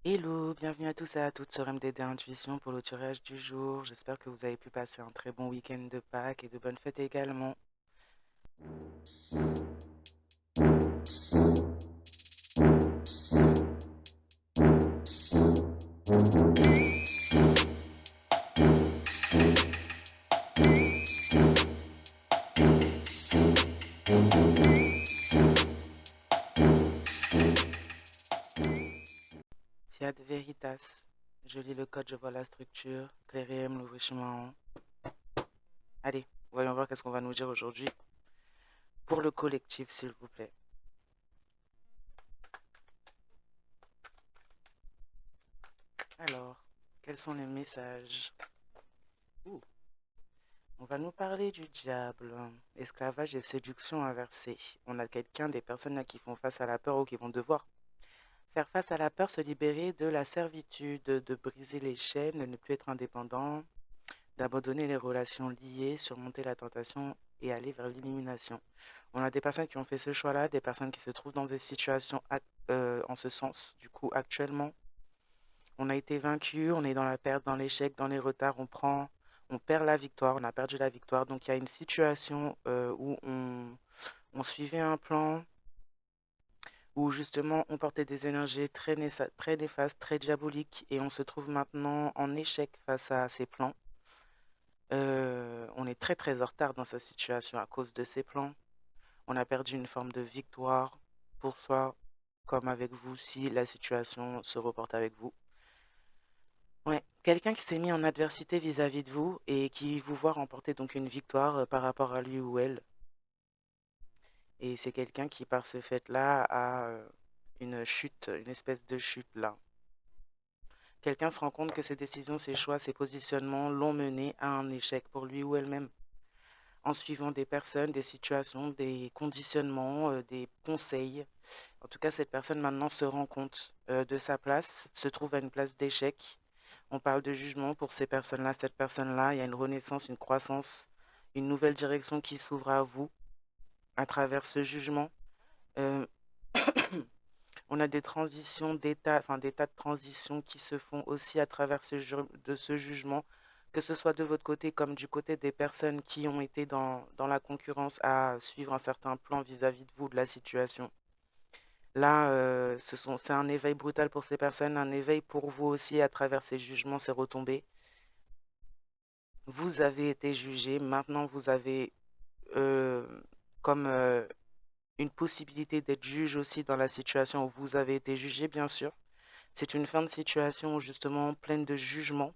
Hello, bienvenue à tous et à toutes sur MDD Intuition pour le tirage du jour. J'espère que vous avez pu passer un très bon week-end de Pâques et de bonnes fêtes également. Fiat Veritas. Je lis le code, je vois la structure. Clairium, l'ouvre chemin. Allez, voyons voir qu'est-ce qu'on va nous dire aujourd'hui pour le collectif, s'il vous plaît. Alors, quels sont les messages? Ouh, on va nous parler du diable. Esclavage et séduction inversée. On a des personnes là qui font face à la peur ou qui vont devoir faire face à la peur, se libérer de la servitude, de briser les chaînes, de ne plus être indépendant, d'abandonner les relations liées, surmonter la tentation et aller vers l'illumination. On a des personnes qui ont fait ce choix-là, des personnes qui se trouvent dans des situations en ce sens. Du coup, actuellement, on a été vaincu, on est dans la perte, dans l'échec, dans les retards, on perd la victoire, on a perdu la victoire. Donc, il y a une situation où on suivait un plan, où justement on portait des énergies très néfastes, très diaboliques, et on se trouve maintenant en échec face à ces plans. On est très très en retard dans sa situation à cause de ces plans. On a perdu une forme de victoire pour soi, comme avec vous, si la situation se reporte avec vous. Ouais, quelqu'un qui s'est mis en adversité vis-à-vis de vous et qui vous voit remporter donc une victoire par rapport à lui ou elle. Et c'est quelqu'un qui, par ce fait-là, a une chute, une espèce de chute là. Quelqu'un se rend compte que ses décisions, ses choix, ses positionnements l'ont mené à un échec pour lui ou elle-même, en suivant des personnes, des situations, des conditionnements, des conseils. En tout cas, cette personne maintenant se rend compte de sa place, se trouve à une place d'échec. On parle de jugement pour ces personnes-là, cette personne-là. Il y a une renaissance, une croissance, une nouvelle direction qui s'ouvre à vous à travers ce jugement. Euh, on a des transitions d'état, enfin des tas de transitions qui se font aussi à travers ce jugement, que ce soit de votre côté comme du côté des personnes qui ont été dans la concurrence à suivre un certain plan vis-à-vis de vous, de la situation. Là, c'est un éveil brutal pour ces personnes, un éveil pour vous aussi à travers ces jugements, ces retombées. Vous avez été jugé, maintenant vous avez euh, comme une possibilité d'être juge aussi dans la situation où vous avez été jugé, bien sûr. C'est une fin de situation justement pleine de jugements.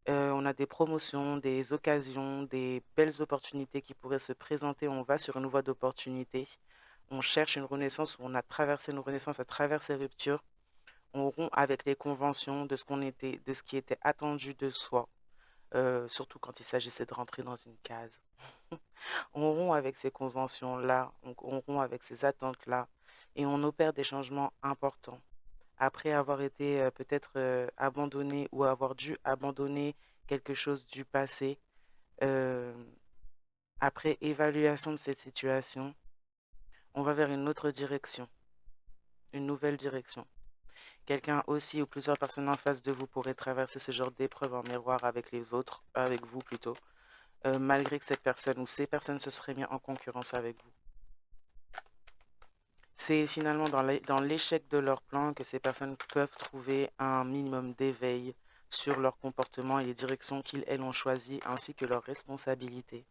On a des promotions, des occasions, des belles opportunités qui pourraient se présenter. On va sur une voie d'opportunité. On cherche une renaissance où on a traversé une renaissance à travers ces ruptures. On rompt avec les conventions de de ce qui était attendu de soi, surtout quand il s'agissait de rentrer dans une case. On rompt avec ces conventions-là, on rompt avec ces attentes-là, et on opère des changements importants après avoir été peut-être abandonné ou avoir dû abandonner quelque chose du passé, euh, après évaluation de cette situation, on va vers une autre direction, une nouvelle direction. Quelqu'un aussi ou plusieurs personnes en face de vous pourraient traverser ce genre d'épreuve en miroir avec les autres, avec vous plutôt, malgré que cette personne ou ces personnes se seraient mis en concurrence avec vous. C'est finalement dans l'échec de leur plan que ces personnes peuvent trouver un minimum d'éveil sur leur comportement et les directions qu'ils, elles, ont choisies, ainsi que leurs responsabilités.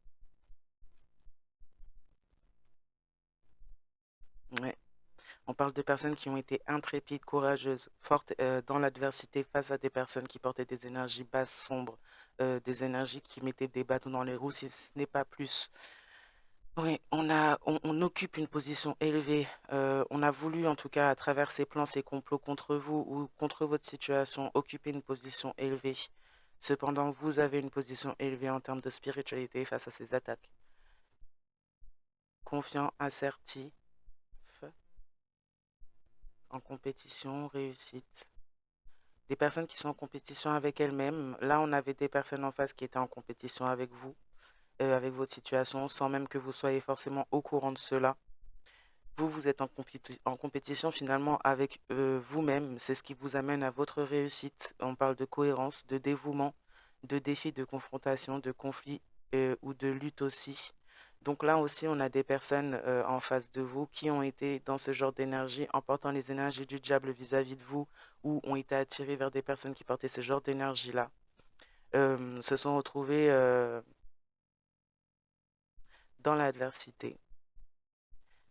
Ouais. On parle de personnes qui ont été intrépides, courageuses, fortes dans l'adversité face à des personnes qui portaient des énergies basses, sombres, des énergies qui mettaient des bâtons dans les roues, si ce n'est pas plus. Oui, on occupe une position élevée. On a voulu, en tout cas, à travers ces plans, ces complots contre vous ou contre votre situation, occuper une position élevée. Cependant, vous avez une position élevée en termes de spiritualité face à ces attaques. Confiant, assertif, en compétition, réussite. Des personnes qui sont en compétition avec elles-mêmes. Là, on avait des personnes en face qui étaient en compétition avec vous, avec votre situation, sans même que vous soyez forcément au courant de cela. vous êtes en compétition finalement avec vous-même. C'est ce qui vous amène à votre réussite. On parle de cohérence, de dévouement, de défis, de confrontation, de conflit ou de lutte aussi. Donc là aussi, on a des personnes en face de vous qui ont été dans ce genre d'énergie, en portant les énergies du diable vis-à-vis de vous, ou ont été attirés vers des personnes qui portaient ce genre d'énergie-là, se sont retrouvés dans l'adversité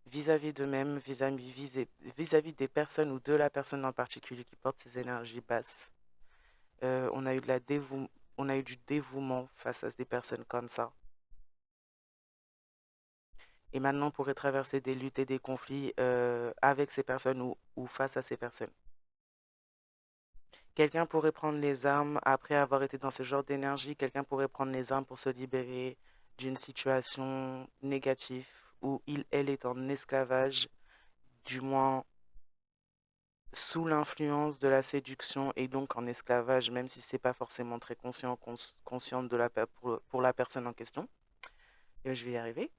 vis-à-vis d'eux-mêmes, vis-à-vis des personnes ou de la personne en particulier qui porte ces énergies basses. On a eu on a eu du dévouement face à des personnes comme ça. Et maintenant, on pourrait traverser des luttes et des conflits avec ces personnes ou face à ces personnes. Quelqu'un pourrait prendre les armes après avoir été dans ce genre d'énergie. Quelqu'un pourrait prendre les armes pour se libérer d'une situation négative où elle est en esclavage, du moins sous l'influence de la séduction et donc en esclavage, même si c'est pas forcément très consciente de pour la personne en question. Et je vais y arriver.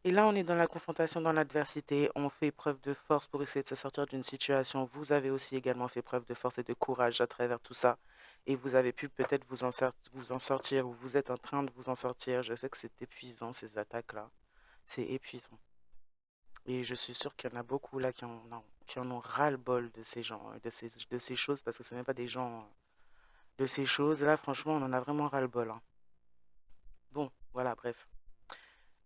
Et là, on est dans la confrontation, dans l'adversité. On fait preuve de force pour essayer de se sortir d'une situation. Vous avez aussi également fait preuve de force et de courage à travers tout ça. Et vous avez pu peut-être vous en sortir ou vous êtes en train de vous en sortir. Je sais que c'est épuisant, ces attaques-là. C'est épuisant. Et je suis sûre qu'il y en a beaucoup là qui en ont ras-le-bol de ces gens, de ces choses, parce que ce n'est même pas des gens de ces choses. Là, franchement, on en a vraiment ras-le-bol, hein. Bon, voilà, bref.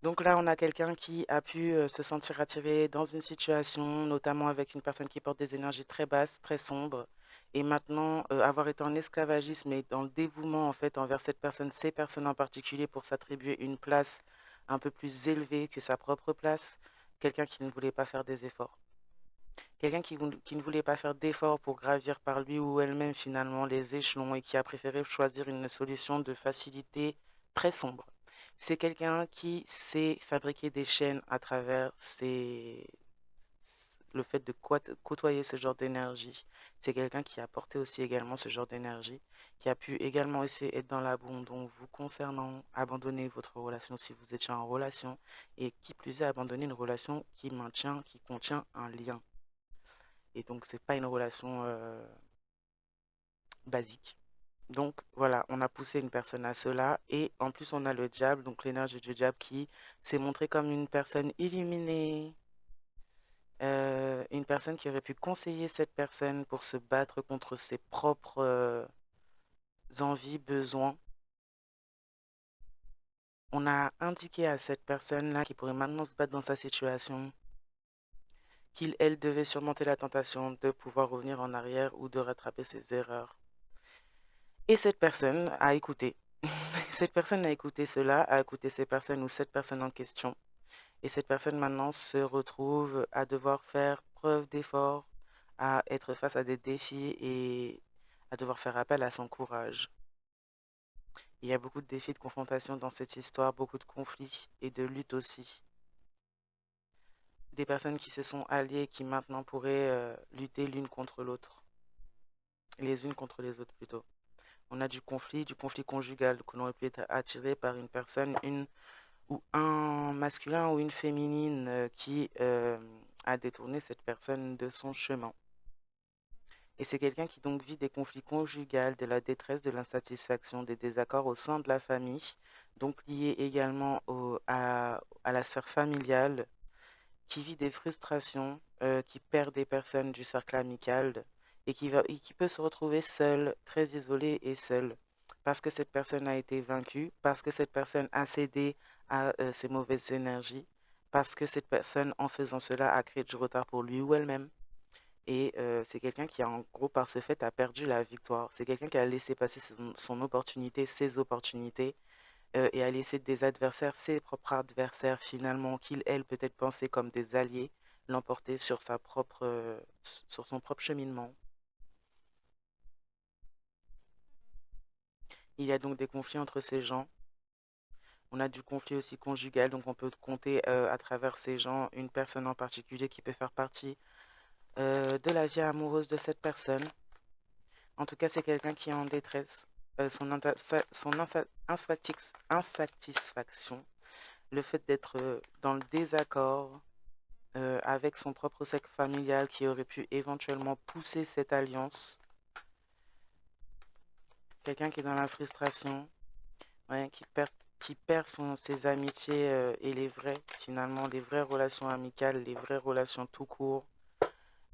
Donc là, on a quelqu'un qui a pu se sentir attiré dans une situation, notamment avec une personne qui porte des énergies très basses, très sombres, et maintenant avoir été en esclavagisme et dans le dévouement en fait envers cette personne, ces personnes en particulier, pour s'attribuer une place un peu plus élevée que sa propre place, quelqu'un qui ne voulait pas faire des efforts. Quelqu'un qui ne voulait pas faire d'efforts pour gravir par lui ou elle-même finalement les échelons et qui a préféré choisir une solution de facilité très sombre. C'est quelqu'un qui sait fabriquer des chaînes à travers le fait de côtoyer ce genre d'énergie. C'est quelqu'un qui a porté aussi également ce genre d'énergie, qui a pu également essayer être dans l'abandon vous concernant, abandonner votre relation si vous étiez en relation, et qui plus est abandonner une relation qui contient un lien. Et donc, c'est pas une relation basique. Donc, voilà, on a poussé une personne à cela. Et en plus, on a le diable, donc l'énergie du diable qui s'est montrée comme une personne illuminée, une personne qui aurait pu conseiller cette personne pour se battre contre ses propres envies, besoins. On a indiqué à cette personne-là qui pourrait maintenant se battre dans sa situation elle devait surmonter la tentation de pouvoir revenir en arrière ou de rattraper ses erreurs. Et cette personne a écouté. Cette personne a écouté cela, a écouté ces personnes ou cette personne en question. Et cette personne maintenant se retrouve à devoir faire preuve d'effort, à être face à des défis et à devoir faire appel à son courage. Il y a beaucoup de défis de confrontation dans cette histoire, beaucoup de conflits et de luttes aussi. Des personnes qui se sont alliées et qui maintenant pourraient lutter l'une contre l'autre, les unes contre les autres plutôt. On a du conflit conjugal, que l'on aurait pu être attiré par une personne, ou un masculin ou une féminine qui a détourné cette personne de son chemin. Et c'est quelqu'un qui donc vit des conflits conjugaux, de la détresse, de l'insatisfaction, des désaccords au sein de la famille, donc liés également à la sphère familiale, qui vit des frustrations, qui perd des personnes du cercle amical et qui peut se retrouver seul, très isolé et seul, parce que cette personne a été vaincue, parce que cette personne a cédé à ses mauvaises énergies, parce que cette personne, en faisant cela, a créé du retard pour lui ou elle-même. Et c'est quelqu'un qui, en gros, par ce fait, a perdu la victoire. C'est quelqu'un qui a laissé passer son opportunité, ses opportunités, et a laissé des adversaires, ses propres adversaires finalement, elle peut-être pensaient comme des alliés, l'emporter sur sur son propre cheminement. Il y a donc des conflits entre ces gens. On a du conflit aussi conjugal, donc on peut compter à travers ces gens une personne en particulier qui peut faire partie de la vie amoureuse de cette personne. En tout cas, c'est quelqu'un qui est en détresse. Son insatisfaction, le fait d'être dans le désaccord, avec son propre cercle familial qui aurait pu éventuellement pousser cette alliance. Quelqu'un qui est dans la frustration, ouais, qui perd ses amitiés et finalement, les vraies relations amicales, les vraies relations tout court,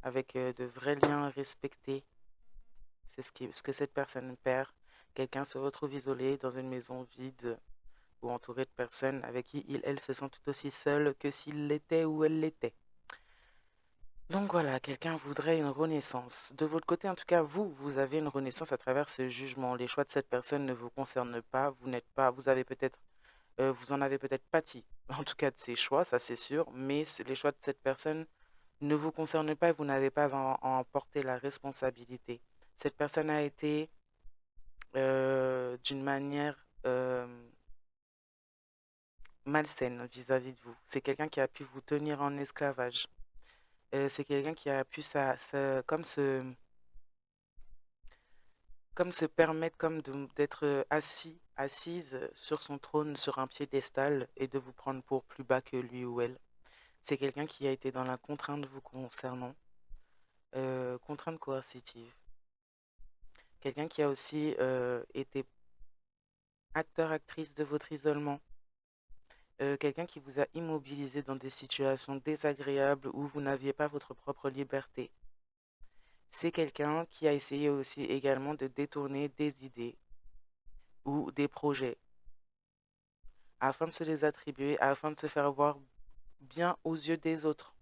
avec de vrais liens respectés. C'est ce que cette personne perd. Quelqu'un se retrouve isolé dans une maison vide ou entouré de personnes avec qui elle se sent tout aussi seul que s'il l'était ou elle l'était. Donc voilà, quelqu'un voudrait une renaissance. De votre côté, en tout cas, vous avez une renaissance à travers ce jugement. Les choix de cette personne ne vous concernent pas. Vous n'êtes pas, vous avez peut-être, vous en avez peut-être pâti, en tout cas de ses choix, ça c'est sûr. Mais les choix de cette personne ne vous concernent pas et vous n'avez pas à en porter la responsabilité. Cette personne a été d'une manière malsaine vis-à-vis de vous. C'est quelqu'un qui a pu vous tenir en esclavage. C'est quelqu'un qui a pu comme se permettre d'être assise sur son trône, sur un piédestal et de vous prendre pour plus bas que lui ou elle. C'est quelqu'un qui a été dans la contrainte vous concernant, contrainte coercitive. Quelqu'un qui a aussi été acteur, actrice de votre isolement. Quelqu'un qui vous a immobilisé dans des situations désagréables où vous n'aviez pas votre propre liberté. C'est quelqu'un qui a essayé aussi également de détourner des idées ou des projets afin de se les attribuer, afin de se faire voir bien aux yeux des autres.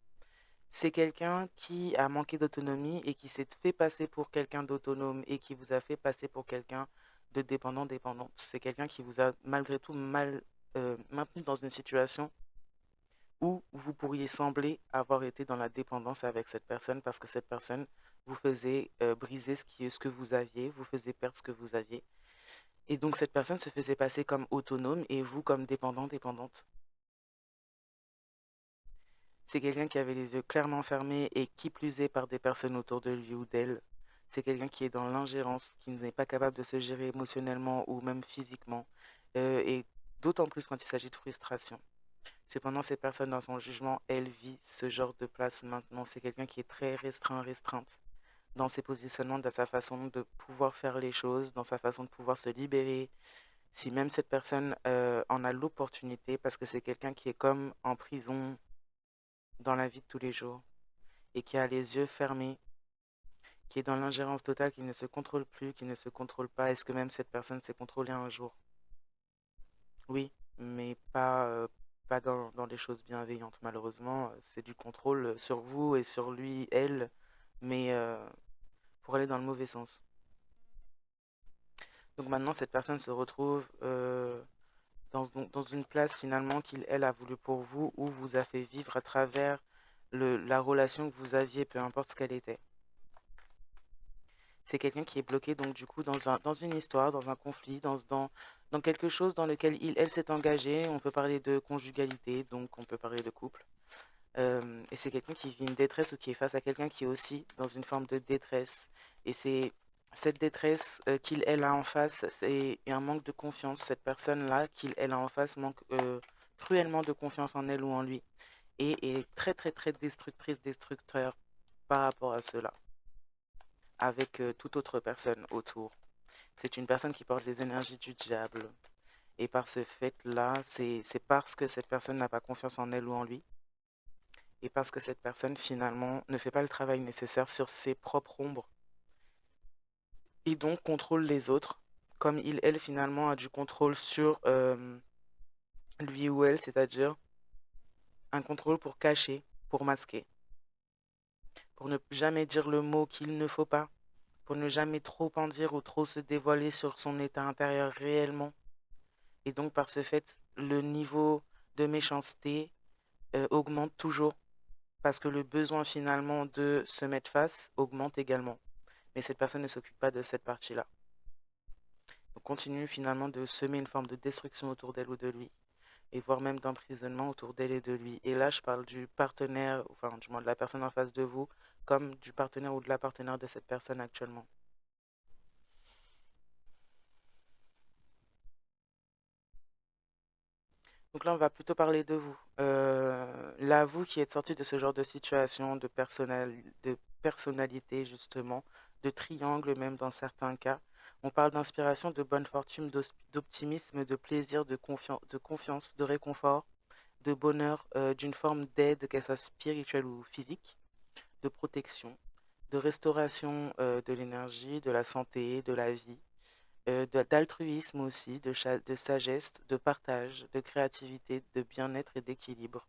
C'est quelqu'un qui a manqué d'autonomie et qui s'est fait passer pour quelqu'un d'autonome et qui vous a fait passer pour quelqu'un de dépendante. C'est quelqu'un qui vous a malgré tout maintenu dans une situation où vous pourriez sembler avoir été dans la dépendance avec cette personne parce que cette personne vous faisait briser ce que vous aviez, vous faisait perdre ce que vous aviez. Et donc cette personne se faisait passer comme autonome et vous comme dépendante. C'est quelqu'un qui avait les yeux clairement fermés et qui plus est par des personnes autour de lui ou d'elle. C'est quelqu'un qui est dans l'ingérence, qui n'est pas capable de se gérer émotionnellement ou même physiquement. Et d'autant plus quand il s'agit de frustration. Cependant, cette personne, dans son jugement, elle vit ce genre de place maintenant. C'est quelqu'un qui est très restreinte dans ses positionnements, dans sa façon de pouvoir faire les choses, dans sa façon de pouvoir se libérer. Si même cette personne en a l'opportunité, parce que c'est quelqu'un qui est comme en prison dans la vie de tous les jours et qui a les yeux fermés, qui est dans l'ingérence totale, qui ne se contrôle plus, qui ne se contrôle pas. Est-ce que même cette personne s'est contrôlée un jour? Oui, mais pas dans des choses bienveillantes, malheureusement. C'est du contrôle sur vous et sur lui, elle, mais pour aller dans le mauvais sens. Donc maintenant, cette personne se retrouve dans une place finalement elle a voulu pour vous, ou vous a fait vivre à travers la relation que vous aviez, peu importe ce qu'elle était. C'est quelqu'un qui est bloqué donc du coup dans une histoire, dans un conflit, dans quelque chose dans lequel elle s'est engagée. On peut parler de conjugalité, donc on peut parler de couple. Et c'est quelqu'un qui vit une détresse ou qui est face à quelqu'un qui est aussi dans une forme de détresse. Et c'est cette détresse elle a en face, c'est un manque de confiance. Cette personne-là elle a en face manque cruellement de confiance en elle ou en lui. Et est très très très destructeur par rapport à cela, avec toute autre personne autour. C'est une personne qui porte les énergies du diable. Et par ce fait-là, c'est parce que cette personne n'a pas confiance en elle ou en lui. Et parce que cette personne, finalement, ne fait pas le travail nécessaire sur ses propres ombres. Et donc contrôle les autres. Comme elle, finalement, a du contrôle sur lui ou elle, c'est-à-dire un contrôle pour cacher, pour masquer. Pour ne jamais dire le mot qu'il ne faut pas. Pour ne jamais trop en dire ou trop se dévoiler sur son état intérieur réellement. Et donc, par ce fait, le niveau de méchanceté augmente toujours parce que le besoin finalement de se mettre face augmente également. Mais cette personne ne s'occupe pas de cette partie-là. On continue finalement de semer une forme de destruction autour d'elle ou de lui, et voire même d'emprisonnement autour d'elle et de lui. Et là, je parle du partenaire, enfin du moins de la personne en face de vous, comme du partenaire ou de la partenaire de cette personne actuellement. Donc là, on va plutôt parler de vous. Là, vous qui êtes sorti de ce genre de situation, de personnalité justement, de triangle même dans certains cas. On parle d'inspiration, de bonne fortune, d'optimisme, de plaisir, de confiance, de réconfort, de bonheur, d'une forme d'aide, qu'elle soit spirituelle ou physique, de protection, de restauration de l'énergie, de la santé, de la vie, d'altruisme aussi, de sagesse, de partage, de créativité, de bien-être et d'équilibre.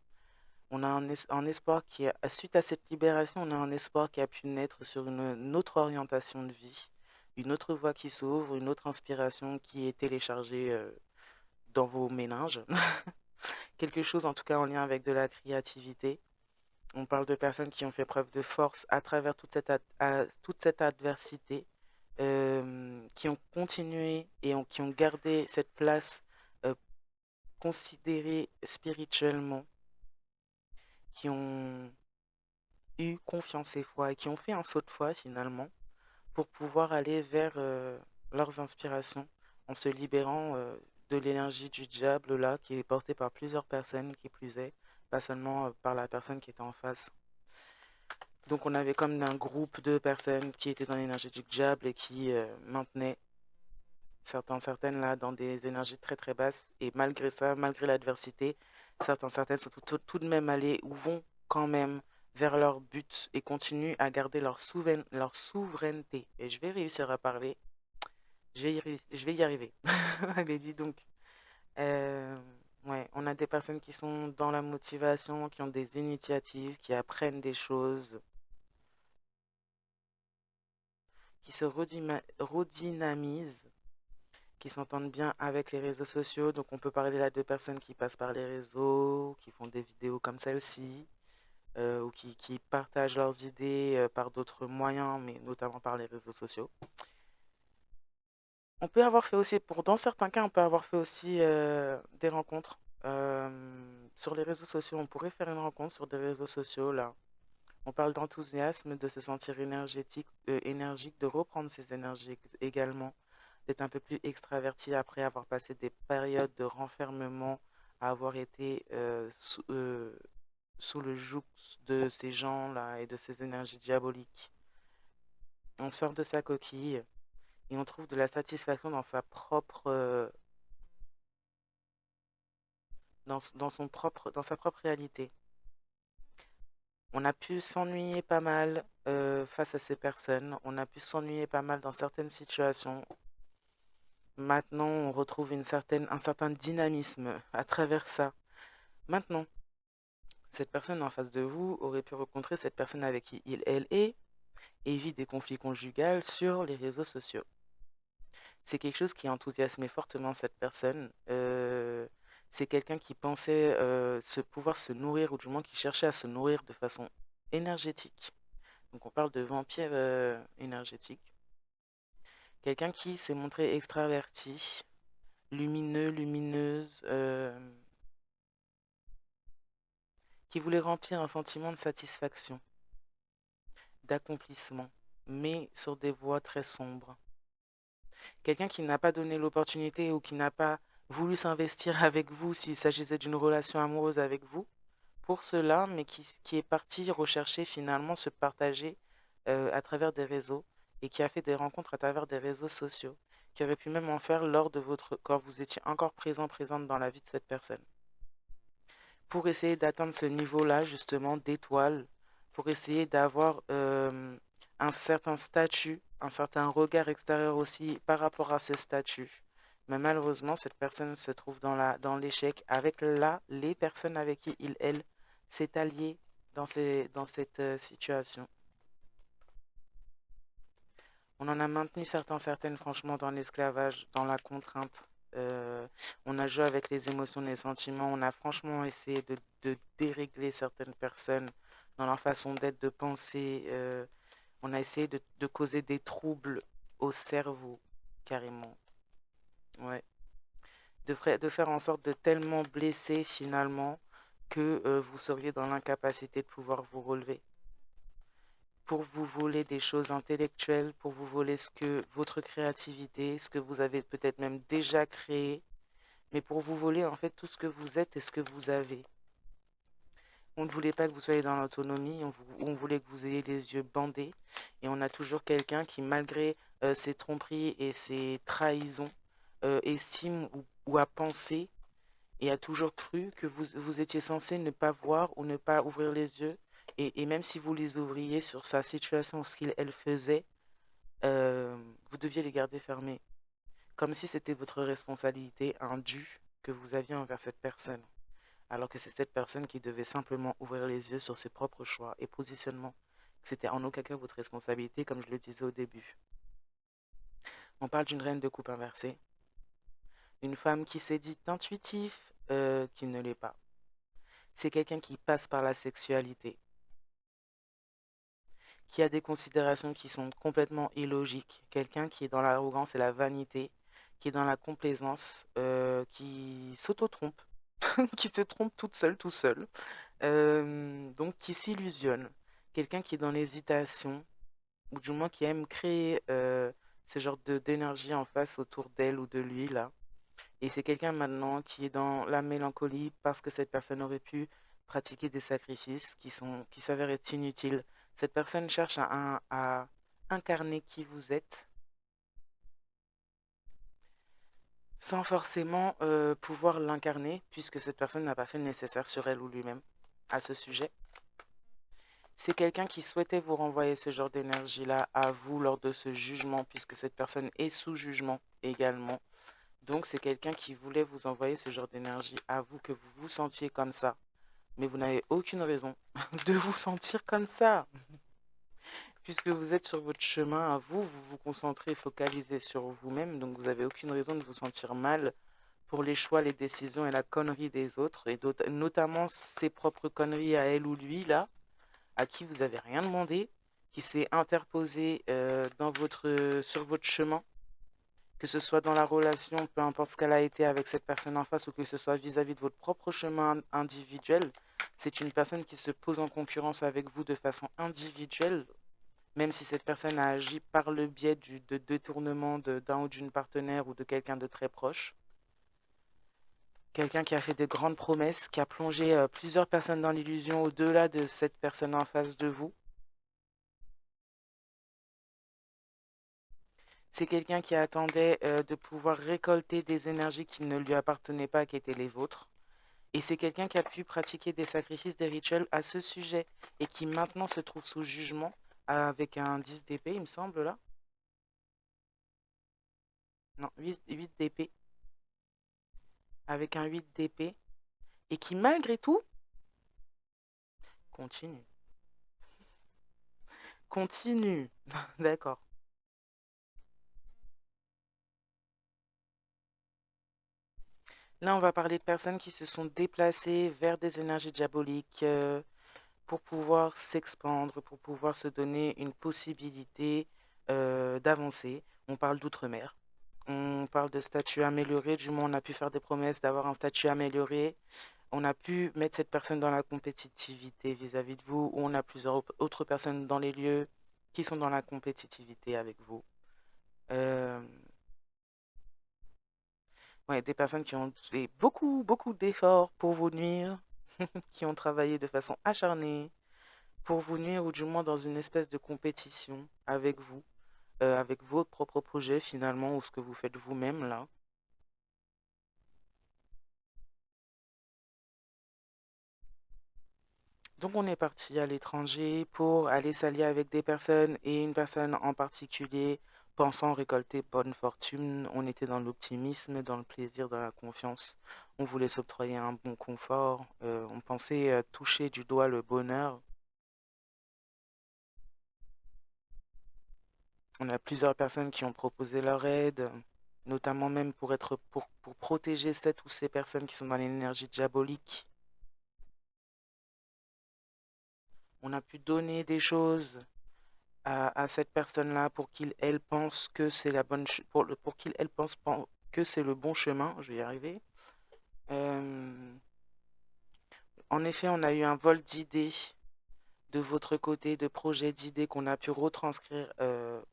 On a un espoir suite à cette libération, on a un espoir qui a pu naître sur une autre orientation de vie, une autre voie qui s'ouvre, une autre inspiration qui est téléchargée dans vos méninges. Quelque chose en tout cas en lien avec de la créativité. On parle de personnes qui ont fait preuve de force à travers toute cette adversité, qui ont continué et qui ont gardé cette place euh, considérée spirituellement, qui ont eu confiance et foi et qui ont fait un saut de foi finalement pour pouvoir aller vers leurs inspirations en se libérant de l'énergie du diable là qui est portée par plusieurs personnes qui plus est, pas seulement par la personne qui était en face. Donc on avait comme un groupe de personnes qui étaient dans l'énergie du diable et qui maintenaient certaines là dans des énergies très très basses. Et malgré ça, malgré l'adversité, certaines sont tout de même allées ou vont quand même vers leur but et continuent à garder leur souveraineté. Et je vais réussir à parler. Je vais y arriver. Mais dis donc. Euh, ouais, on a des personnes qui sont dans la motivation, qui ont des initiatives, qui apprennent des choses, qui se redynamisent, qui s'entendent bien avec les réseaux sociaux. Donc on peut parler là de personnes qui passent par les réseaux, qui font des vidéos comme celle-ci, ou qui partagent leurs idées par d'autres moyens, mais notamment par les réseaux sociaux. On peut avoir fait aussi, dans certains cas, on peut avoir fait aussi des rencontres sur les réseaux sociaux. On pourrait faire une rencontre sur des réseaux sociaux, là. On parle d'enthousiasme, de se sentir énergique, de reprendre ses énergies également, d'être un peu plus extraverti après avoir passé des périodes de renfermement, à avoir été sous le joug de ces gens-là et de ces énergies diaboliques. On sort de sa coquille et on trouve de la satisfaction dans dans sa propre réalité. On a pu s'ennuyer pas mal face à ces personnes. On a pu s'ennuyer pas mal dans certaines situations. Maintenant, on retrouve un certain dynamisme à travers ça. Maintenant, cette personne en face de vous aurait pu rencontrer cette personne avec qui elle est et vit des conflits conjugaux sur les réseaux sociaux. C'est quelque chose qui enthousiasmait fortement cette personne. C'est quelqu'un qui pensait pouvoir se nourrir, ou du moins qui cherchait à se nourrir de façon énergétique. Donc on parle de vampire énergétique. Quelqu'un qui s'est montré extraverti, lumineux, lumineuse, qui voulait remplir un sentiment de satisfaction, d'accomplissement, mais sur des voies très sombres. Quelqu'un qui n'a pas donné l'opportunité ou qui n'a pas voulu s'investir avec vous s'il s'agissait d'une relation amoureuse avec vous, pour cela, mais qui est parti rechercher finalement se partager à travers des réseaux et qui a fait des rencontres à travers des réseaux sociaux, qui aurait pu même en faire quand vous étiez encore présente dans la vie de cette personne. Pour essayer d'atteindre ce niveau-là, justement, d'étoile, pour essayer d'avoir un certain statut, un certain regard extérieur aussi par rapport à ce statut. Mais malheureusement, cette personne se trouve dans l'échec avec les personnes avec qui elle s'est allié dans cette situation. On en a maintenu certaines, franchement, dans l'esclavage, dans la contrainte. On a joué avec les émotions, les sentiments. On a franchement essayé de dérégler certaines personnes dans leur façon d'être, de penser. On a essayé de causer des troubles au cerveau, carrément. Ouais. De faire en sorte de tellement blesser finalement que vous seriez dans l'incapacité de pouvoir vous relever. Pour vous voler des choses intellectuelles, pour vous voler votre créativité, ce que vous avez peut-être même déjà créé, mais pour vous voler en fait tout ce que vous êtes et ce que vous avez. On ne voulait pas que vous soyez dans l'autonomie, on voulait que vous ayez les yeux bandés. Et on a toujours quelqu'un qui, malgré ses tromperies et ses trahisons, estime ou a pensé et a toujours cru que vous étiez censé ne pas voir ou ne pas ouvrir les yeux. Et même si vous les ouvriez sur sa situation, ce qu'elle faisait, vous deviez les garder fermés. Comme si c'était votre responsabilité, un dû que vous aviez envers cette personne, alors que c'est cette personne qui devait simplement ouvrir les yeux sur ses propres choix et positionnements. C'était en aucun cas votre responsabilité, comme je le disais au début. On parle d'une reine de coupe inversée, une femme qui s'est dit intuitive, qui ne l'est pas. C'est quelqu'un qui passe par la sexualité, qui a des considérations qui sont complètement illogiques, quelqu'un qui est dans l'arrogance et la vanité, qui est dans la complaisance, qui s'auto-trompe, qui se trompe toute seule, tout seul, donc qui s'illusionne, quelqu'un qui est dans l'hésitation, ou du moins qui aime créer ce genre d'énergie en face autour d'elle ou de lui, là. Et c'est quelqu'un maintenant qui est dans la mélancolie parce que cette personne aurait pu pratiquer des sacrifices qui s'avèrent être inutiles. Cette personne cherche à incarner qui vous êtes sans forcément pouvoir l'incarner puisque cette personne n'a pas fait le nécessaire sur elle ou lui-même à ce sujet. C'est quelqu'un qui souhaitait vous renvoyer ce genre d'énergie-là à vous lors de ce jugement puisque cette personne est sous jugement également. Donc c'est quelqu'un qui voulait vous envoyer ce genre d'énergie à vous, que vous vous sentiez comme ça. Mais vous n'avez aucune raison de vous sentir comme ça. Puisque vous êtes sur votre chemin à vous, vous vous concentrez, focalisez sur vous-même. Donc vous n'avez aucune raison de vous sentir mal pour les choix, les décisions et la connerie des autres. Et notamment ses propres conneries à elle ou lui, là, à qui vous n'avez rien demandé, qui s'est interposé sur votre chemin, que ce soit dans la relation, peu importe ce qu'elle a été avec cette personne en face, ou que ce soit vis-à-vis de votre propre chemin individuel. C'est une personne qui se pose en concurrence avec vous de façon individuelle, même si cette personne a agi par le biais de détournement d'un ou d'une partenaire ou de quelqu'un de très proche. Quelqu'un qui a fait de grandes promesses, qui a plongé plusieurs personnes dans l'illusion au-delà de cette personne en face de vous. C'est quelqu'un qui attendait de pouvoir récolter des énergies qui ne lui appartenaient pas, qui étaient les vôtres. Et c'est quelqu'un qui a pu pratiquer des sacrifices, des rituels à ce sujet et qui maintenant se trouve sous jugement avec un 10 d'épée, il me semble, là. Non, 8 d'épée. Avec un 8 d'épée. Et qui, malgré tout, continue. Continue. D'accord. Là, on va parler de personnes qui se sont déplacées vers des énergies diaboliques pour pouvoir s'expandre, pour pouvoir se donner une possibilité d'avancer. On parle d'outre-mer. On parle de statut amélioré. Du moins, on a pu faire des promesses d'avoir un statut amélioré. On a pu mettre cette personne dans la compétitivité vis-à-vis de vous, ou on a plusieurs autres personnes dans les lieux qui sont dans la compétitivité avec vous. Euh, ouais, des personnes qui ont fait beaucoup, beaucoup d'efforts pour vous nuire, qui ont travaillé de façon acharnée pour vous nuire, ou du moins dans une espèce de compétition avec votre propre projet finalement, ou ce que vous faites vous-même là. Donc on est parti à l'étranger pour aller s'allier avec des personnes et une personne en particulier pensant récolter bonne fortune. On était dans l'optimisme, dans le plaisir, dans la confiance. On voulait s'octroyer un bon confort. On pensait toucher du doigt le bonheur. On a plusieurs personnes qui ont proposé leur aide, notamment même pour protéger cette ou ces personnes qui sont dans l'énergie diabolique. On a pu donner des choses à cette personne-là pour qu'il elle pense que c'est la bonne pour qu'il elle pense que c'est le bon chemin. Je vais y arriver. Euh, En effet, on a eu un vol d'idées de votre côté, de projets d'idées qu'on a pu retranscrire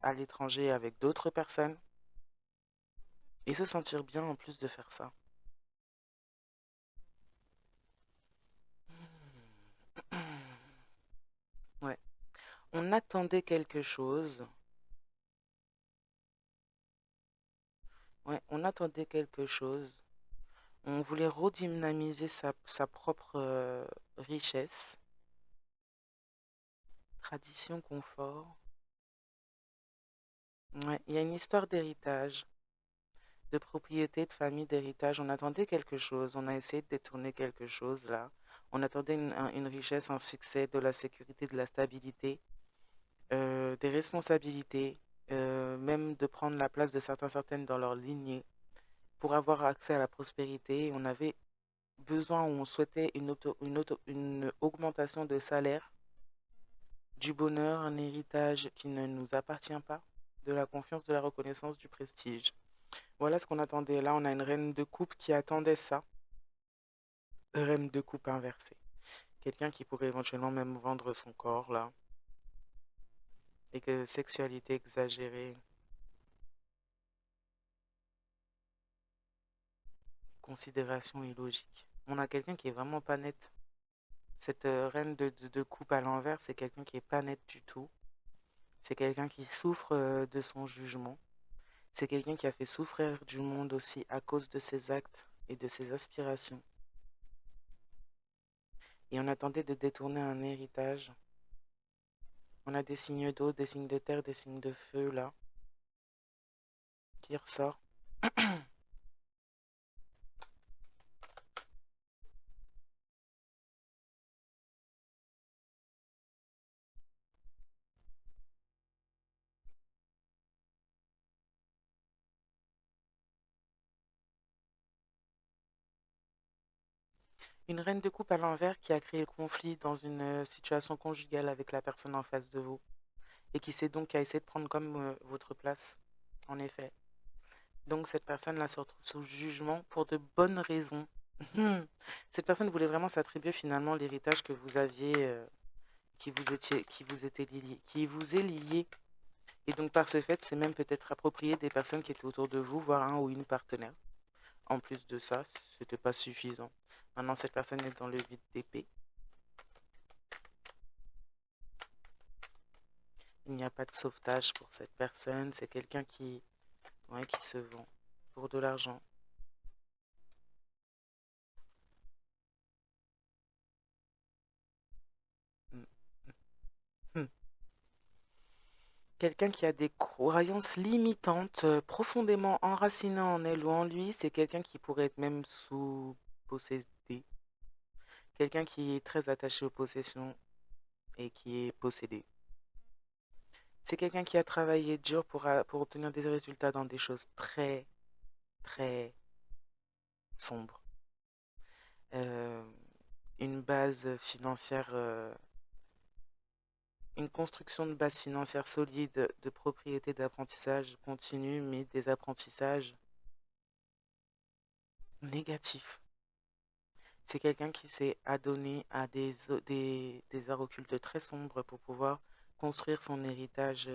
à l'étranger avec d'autres personnes et se sentir bien en plus de faire ça. On attendait quelque chose. Ouais, on attendait quelque chose. On voulait redynamiser sa propre richesse, tradition, confort. Ouais, il y a une histoire d'héritage, de propriété, de famille, d'héritage. On attendait quelque chose. On a essayé de détourner quelque chose là. On attendait une richesse, un succès, de la sécurité, de la stabilité, des responsabilités, même de prendre la place de certaines dans leur lignée pour avoir accès à la prospérité. On avait besoin ou on souhaitait une augmentation de salaire, du bonheur, un héritage qui ne nous appartient pas, de la confiance, de la reconnaissance, du prestige. Voilà ce qu'on attendait. Là, on a une reine de coupe qui attendait ça. Reine de coupe inversée. Quelqu'un qui pourrait éventuellement même vendre son corps, là. Et que sexualité exagérée, considération illogique. On a quelqu'un qui est vraiment pas net. Cette reine de coupe à l'envers, c'est quelqu'un qui est pas net du tout. C'est quelqu'un qui souffre de son jugement. C'est quelqu'un qui a fait souffrir du monde aussi à cause de ses actes et de ses aspirations. Et on attendait de détourner un héritage. On a des signes d'eau, des signes de terre, des signes de feu là, qui ressort. Une reine de coupe à l'envers qui a créé le conflit dans une situation conjugale avec la personne en face de vous. Et qui s'est donc qui a essayé de prendre comme votre place, en effet. Donc cette personne-là se retrouve sous jugement pour de bonnes raisons. Cette personne voulait vraiment s'attribuer finalement l'héritage que vous aviez, qui vous est lié. Et donc par ce fait, c'est même peut-être approprié des personnes qui étaient autour de vous, voire un ou une partenaire. En plus de ça, c'était pas suffisant. Maintenant, cette personne est dans le vide d'épée. Il n'y a pas de sauvetage pour cette personne. C'est quelqu'un ouais, qui se vend pour de l'argent. Mm. Hmm. Quelqu'un qui a des croyances limitantes, profondément enracinées en elle ou en lui, c'est quelqu'un qui pourrait être même sous-possédé. Quelqu'un qui est très attaché aux possessions et qui est possédé. C'est quelqu'un qui a travaillé dur pour obtenir des résultats dans des choses très, très sombres. Euh, une base financière, une construction de base financière solide, de propriété, d'apprentissage continu, mais des apprentissages négatifs. C'est quelqu'un qui s'est adonné à des arts occultes très sombres pour pouvoir construire son héritage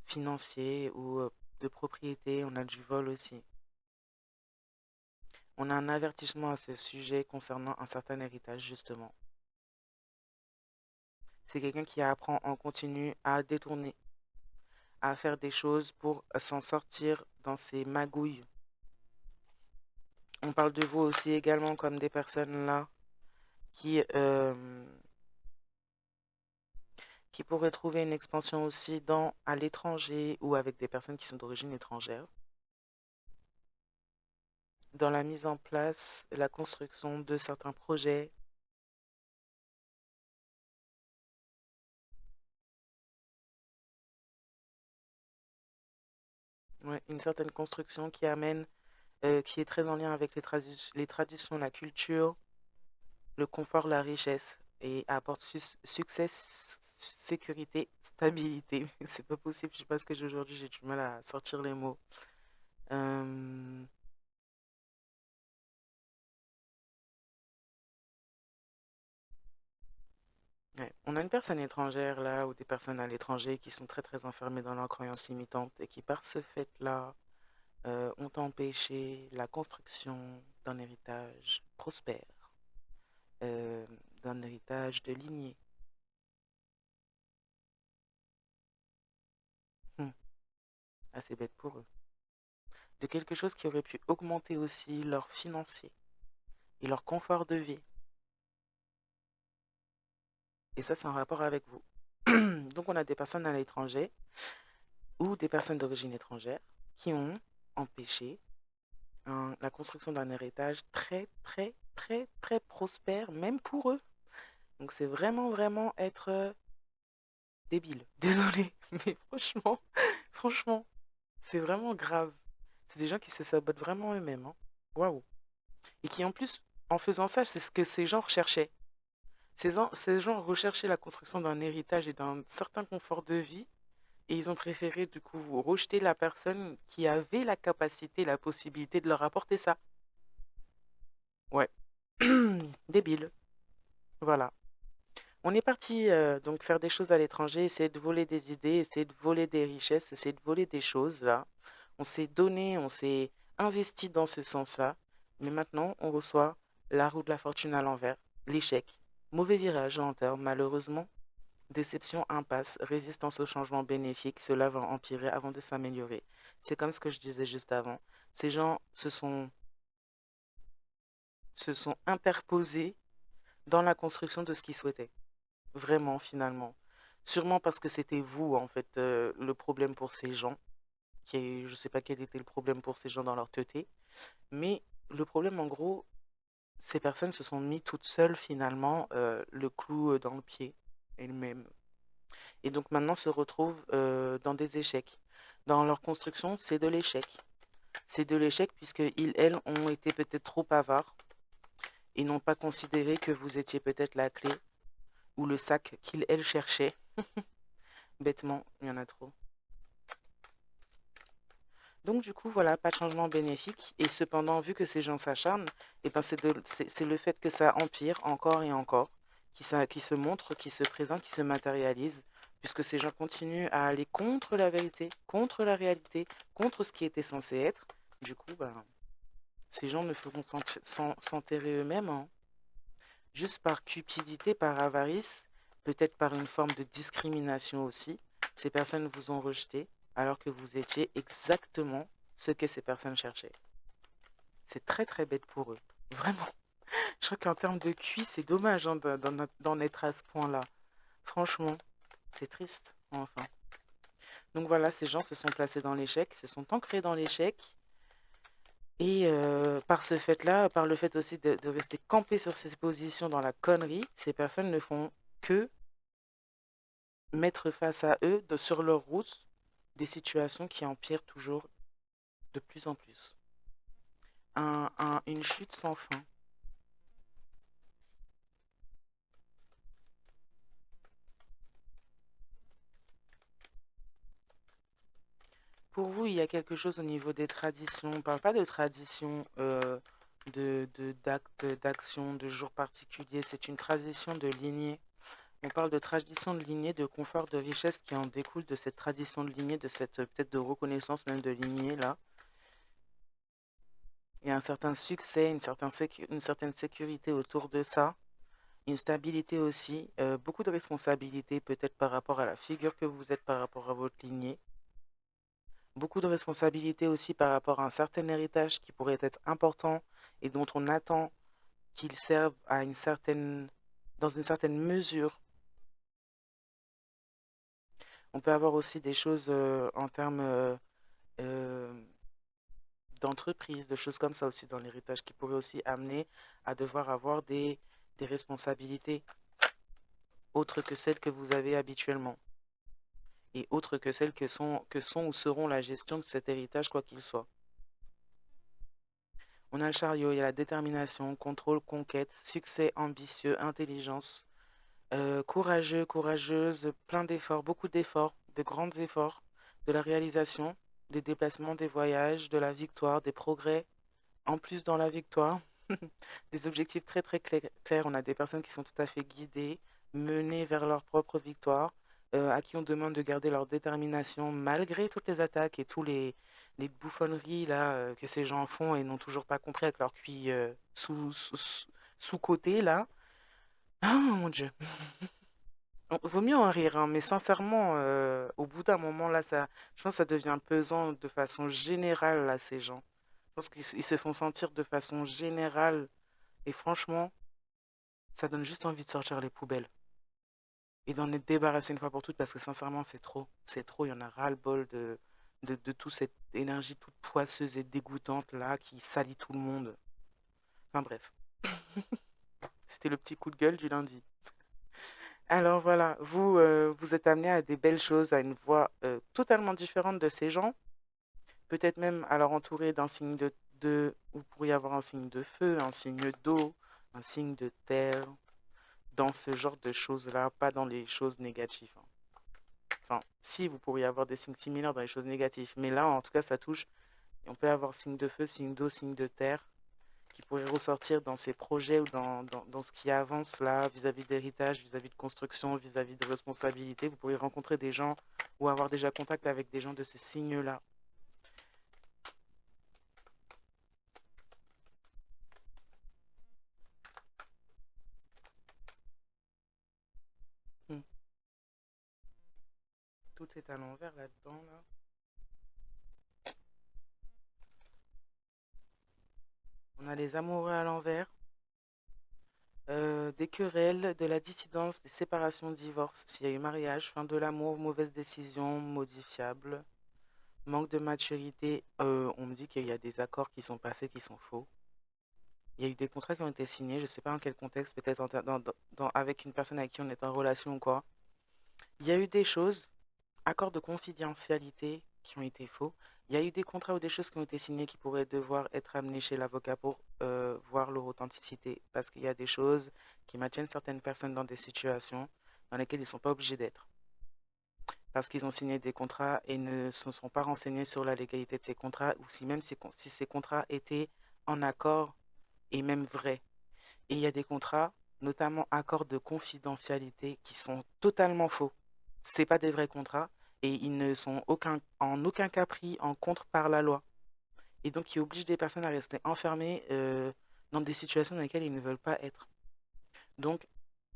financier ou de propriété. On a du vol aussi. On a un avertissement à ce sujet concernant un certain héritage, justement. C'est quelqu'un qui apprend en continu à détourner, à faire des choses pour s'en sortir dans ses magouilles. On parle de vous aussi également comme des personnes là qui, euh, qui pourraient trouver une expansion aussi à l'étranger ou avec des personnes qui sont d'origine étrangère. Dans la mise en place, la construction de certains projets, ouais, une certaine construction qui amène, qui est très en lien avec les traditions, la culture, le confort, la richesse et apporte succès, sécurité, stabilité. C'est pas possible, je sais pas ce que j'ai aujourd'hui, j'ai du mal à sortir les mots. Euh, ouais. On a une personne étrangère là, ou des personnes à l'étranger qui sont très très enfermées dans leurs croyances limitantes et qui par ce fait-là ont empêché la construction d'un héritage prospère, euh, d'un héritage de lignée. Assez bête pour eux. De quelque chose qui aurait pu augmenter aussi leur financier et leur confort de vie. Et ça, c'est en rapport avec vous. Donc, on a des personnes à l'étranger ou des personnes d'origine étrangère qui ont empêché la construction d'un héritage très, très, très, très prospère, même pour eux. Donc, c'est vraiment, vraiment être débile. Désolé, mais franchement, franchement, c'est vraiment grave. C'est des gens qui se sabotent vraiment eux-mêmes, hein. Waouh. Et qui, en plus, en faisant ça, c'est ce que ces gens recherchaient. Ces gens recherchaient la construction d'un héritage et d'un certain confort de vie. Et ils ont préféré, du coup, rejeter la personne qui avait la capacité, la possibilité de leur apporter ça. Ouais. Débile. Voilà. On est parti donc faire des choses à l'étranger, essayer de voler des idées, essayer de voler des richesses, essayer de voler des choses, là. On s'est donné, on s'est investi dans ce sens-là. Mais maintenant, on reçoit la roue de la fortune à l'envers, l'échec, mauvais virage lenteur, malheureusement, déception, impasse, résistance au changement bénéfique, cela va empirer avant de s'améliorer. C'est comme ce que je disais juste avant. Ces gens se sont interposés dans la construction de ce qu'ils souhaitaient. Vraiment, finalement. Sûrement parce que c'était vous, en fait, le problème pour ces gens. Je ne sais pas quel était le problème pour ces gens dans leur teuté. Mais le problème, en gros, ces personnes se sont mis toutes seules, finalement, le clou dans le pied elles-mêmes. Et donc maintenant se retrouvent dans des échecs. Dans leur construction, c'est de l'échec. C'est de l'échec puisque ils, elles, ont été peut-être trop avares et n'ont pas considéré que vous étiez peut-être la clé ou le sac qu'ils, elles, cherchaient. Bêtement, il y en a trop. Donc du coup, voilà, pas de changement bénéfique. Et cependant, vu que ces gens s'acharnent, eh ben, c'est le fait que ça empire encore et encore, qui se montre, qui se présente, qui se matérialise, puisque ces gens continuent à aller contre la vérité, contre la réalité, contre ce qui était censé être. Du coup, ben, ces gens ne feront s'enterrer eux-mêmes, hein, juste par cupidité, par avarice, peut-être par une forme de discrimination aussi. Ces personnes vous ont rejeté alors que vous étiez exactement ce que ces personnes cherchaient. C'est très très bête pour eux. Vraiment. Je crois qu'en termes de QI, c'est dommage hein, d'en être à ce point-là. Franchement, c'est triste. Enfin. Donc voilà, ces gens se sont placés dans l'échec, se sont ancrés dans l'échec. Et par ce fait-là, par le fait aussi de rester campés sur ces positions dans la connerie, ces personnes ne font que mettre face à eux, sur leur route, des situations qui empirent toujours de plus en plus. Une chute sans fin. Pour vous, il y a quelque chose au niveau des traditions. On ne parle pas de tradition, d'actes, d'actions, de jours particuliers. C'est une tradition de lignée. On parle de tradition de lignée, de confort, de richesse qui en découle de cette tradition de lignée, de cette peut-être de reconnaissance même de lignée là. Il y a un certain succès, une certaine sécurité autour de ça, une stabilité aussi, beaucoup de responsabilités peut-être par rapport à la figure que vous êtes par rapport à votre lignée. Beaucoup de responsabilités aussi par rapport à un certain héritage qui pourrait être important et dont on attend qu'il serve dans une certaine mesure. On peut avoir aussi des choses en termes euh, d'entreprise, de choses comme ça aussi dans l'héritage qui pourraient aussi amener à devoir avoir des responsabilités autres que celles que vous avez habituellement et autres que celles que sont ou seront la gestion de cet héritage quoi qu'il soit. On a le chariot, il y a la détermination, contrôle, conquête, succès, ambitieux, intelligence, courageux, courageuse, plein d'efforts, beaucoup d'efforts, de grands efforts, de la réalisation, des déplacements, des voyages, de la victoire, des progrès, en plus dans la victoire, des objectifs très très clairs. On a des personnes qui sont tout à fait guidées, menées vers leur propre victoire, à qui on demande de garder leur détermination malgré toutes les attaques et tous les bouffonneries là, que ces gens font et n'ont toujours pas compris avec leur QI sous-côté là. Ah mon Dieu. Vaut mieux en rire, hein, mais sincèrement, au bout d'un moment, là, je pense que ça devient pesant de façon générale, là, ces gens. Je pense qu'ils se font sentir de façon générale. Et franchement, ça donne juste envie de sortir les poubelles et d'en être débarrassé une fois pour toutes parce que sincèrement, c'est trop. C'est trop. Il y en a ras-le-bol de toute cette énergie toute poisseuse et dégoûtante là qui salit tout le monde. Enfin bref, c'était le petit coup de gueule du lundi. Alors voilà, vous êtes amené à des belles choses, à une voix totalement différente de ces gens. Peut-être même alors entouré d'un signe vous pourriez avoir un signe de feu, un signe d'eau, un signe de terre, dans ce genre de choses-là, pas dans les choses négatives, hein. Enfin, si vous pourriez avoir des signes similaires dans les choses négatives, mais là, en tout cas, ça touche. Et on peut avoir signe de feu, signe d'eau, signe de terre, qui pourrait ressortir dans ces projets ou dans ce qui avance là, vis-à-vis d'héritage, vis-à-vis de construction, vis-à-vis de responsabilité. Vous pourriez rencontrer des gens ou avoir déjà contact avec des gens de ces signes-là. Hmm. Tout est à l'envers là-dedans, là. On a les amoureux à l'envers, des querelles, de la dissidence, des séparations, divorces, s'il y a eu mariage, fin de l'amour, mauvaise décision, modifiable, manque de maturité. On me dit qu'il y a des accords qui sont passés qui sont faux. Il y a eu des contrats qui ont été signés, je ne sais pas dans quel contexte, peut-être avec une personne avec qui on est en relation ou quoi. Il y a eu des choses, accords de confidentialité qui ont été faux. Il y a eu des contrats ou des choses qui ont été signées qui pourraient devoir être amenées chez l'avocat pour voir leur authenticité. Parce qu'il y a des choses qui maintiennent certaines personnes dans des situations dans lesquelles ils ne sont pas obligés d'être. Parce qu'ils ont signé des contrats et ne se sont pas renseignés sur la légalité de ces contrats, ou si même si ces contrats étaient en accord et même vrais. Et il y a des contrats, notamment accords de confidentialité, qui sont totalement faux. Ce pas des vrais contrats et ils ne sont en aucun cas pris en compte par la loi. Et donc, ils obligent des personnes à rester enfermées dans des situations dans lesquelles ils ne veulent pas être. Donc,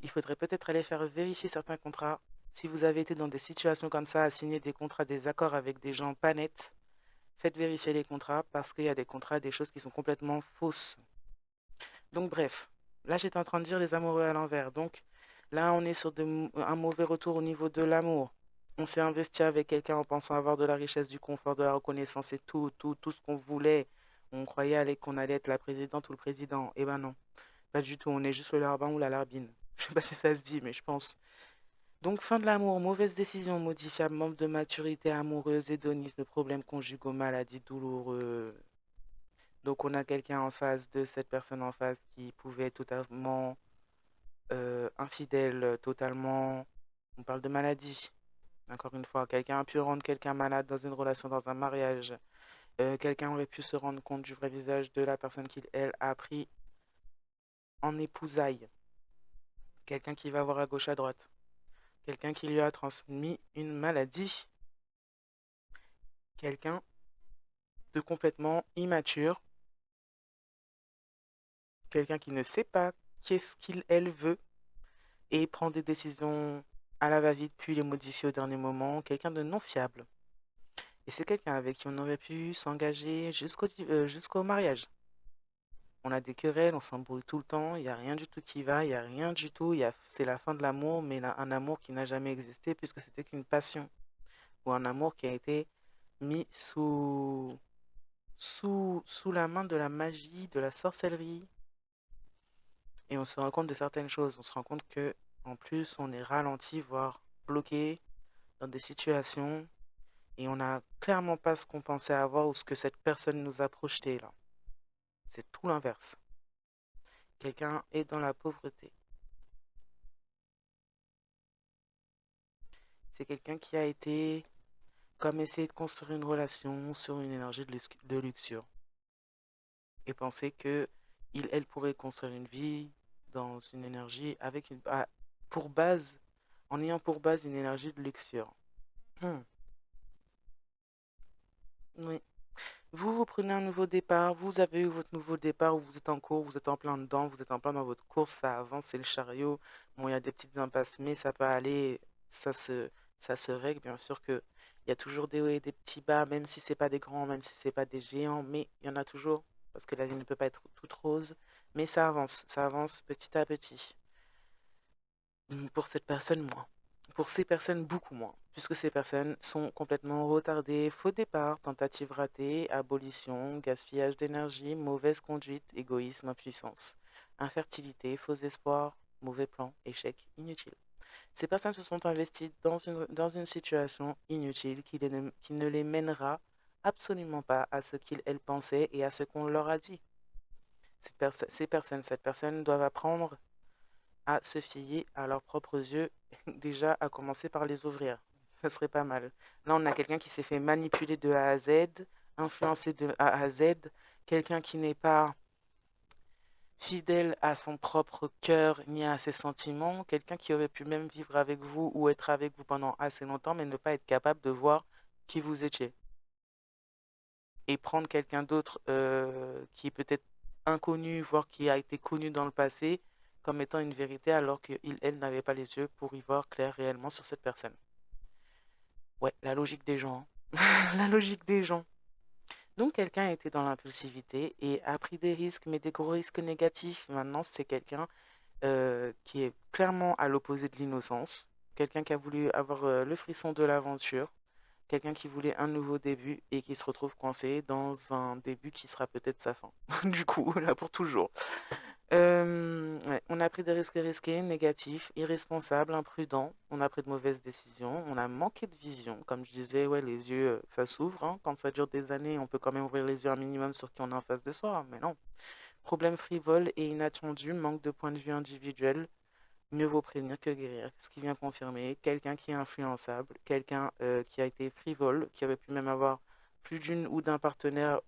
il faudrait peut-être aller faire vérifier certains contrats. Si vous avez été dans des situations comme ça, à signer des contrats, des accords avec des gens pas nets, faites vérifier les contrats parce qu'il y a des contrats, des choses qui sont complètement fausses. Donc bref, là j'étais en train de dire les amoureux à l'envers. Donc là on est sur un mauvais retour au niveau de l'amour. On s'est investi avec quelqu'un en pensant avoir de la richesse, du confort, de la reconnaissance et tout ce qu'on voulait. On croyait qu'on allait être la présidente ou le président. Eh ben non, pas du tout. On est juste le larbin ou la larbine. Je sais pas si ça se dit, mais je pense. Donc fin de l'amour, mauvaise décision, modifiable, manque de maturité amoureuse, hédonisme, problèmes conjugaux, maladies douloureux. Donc on a quelqu'un en face de cette personne en face qui pouvait être totalement infidèle, totalement... On parle de maladie. Encore une fois, quelqu'un a pu rendre quelqu'un malade dans une relation, dans un mariage. Quelqu'un aurait pu se rendre compte du vrai visage de la personne qu'il, elle, a pris en épousaille. Quelqu'un qui va voir à gauche, à droite. Quelqu'un qui lui a transmis une maladie. Quelqu'un de complètement immature. Quelqu'un qui ne sait pas qu'est-ce qu'il, elle veut et prend des décisions à la va-vite puis les modifie au dernier moment. Quelqu'un de non fiable. Et c'est quelqu'un avec qui on aurait pu s'engager jusqu'au mariage. On a des querelles, on s'embrouille tout le temps, il n'y a rien du tout qui va, il n'y a rien du tout, c'est la fin de l'amour, mais un amour qui n'a jamais existé puisque c'était qu'une passion, ou un amour qui a été mis sous la main de la magie, de la sorcellerie, et on se rend compte de certaines choses. On se rend compte que en plus, on est ralenti, voire bloqué dans des situations, et on n'a clairement pas ce qu'on pensait avoir ou ce que cette personne nous a projeté là. C'est tout l'inverse. Quelqu'un est dans la pauvreté. C'est quelqu'un qui a été comme essayer de construire une relation sur une énergie de luxure et penser que elle pourrait construire une vie dans une énergie avec pour base, en ayant pour base une énergie de luxure. Hmm. Oui. Vous prenez un nouveau départ, vous avez eu votre nouveau départ où vous êtes en cours, vous êtes en plein dedans, vous êtes en plein dans votre course, ça avance, c'est le chariot. Bon, il y a des petites impasses, mais ça peut aller, ça se, ça se règle. Bien sûr que il y a toujours des hauts et des petits bas, même si c'est pas des grands, même si c'est pas des géants, mais il y en a toujours, parce que la vie ne peut pas être toute rose. Mais ça avance petit à petit. Pour cette personne, moins. Pour ces personnes, beaucoup moins, puisque ces personnes sont complètement retardées, faux départ, tentative ratée, abolition, gaspillage d'énergie, mauvaise conduite, égoïsme, impuissance, infertilité, faux espoir, mauvais plan, échec, inutile. Ces personnes se sont investies dans une situation inutile qui ne les mènera absolument pas à ce qu'elles pensaient et à ce qu'on leur a dit. Cette personne doivent apprendre à se fier à leurs propres yeux, déjà à commencer par les ouvrir. Ça serait pas mal. Là, on a quelqu'un qui s'est fait manipuler de A à Z, influencer de A à Z, quelqu'un qui n'est pas fidèle à son propre cœur ni à ses sentiments, quelqu'un qui aurait pu même vivre avec vous ou être avec vous pendant assez longtemps, mais ne pas être capable de voir qui vous étiez. Et prendre quelqu'un d'autre qui est peut-être inconnu, voire qui a été connu dans le passé, comme étant une vérité, alors qu'il, elle, n'avait pas les yeux pour y voir clair réellement sur cette personne. Ouais, la logique des gens, hein. La logique des gens. Donc quelqu'un était dans l'impulsivité et a pris des risques, mais des gros risques négatifs. Maintenant, c'est quelqu'un qui est clairement à l'opposé de l'innocence, quelqu'un qui a voulu avoir le frisson de l'aventure, quelqu'un qui voulait un nouveau début et qui se retrouve coincé dans un début qui sera peut-être sa fin. Du coup, là pour toujours. Ouais, on a pris des risques risqués, négatifs, irresponsables, imprudents. On a pris de mauvaises décisions. On a manqué de vision. Comme je disais, ouais, les yeux, ça s'ouvre, hein. Quand ça dure des années, on peut quand même ouvrir les yeux un minimum sur qui on est en face de soi. Mais non. Problème frivole et inattendu, manque de point de vue individuel. Mieux vaut prévenir que guérir. Ce qui vient confirmer quelqu'un qui est influençable, quelqu'un qui a été frivole, qui aurait pu même avoir plus d'une ou d'un partenaire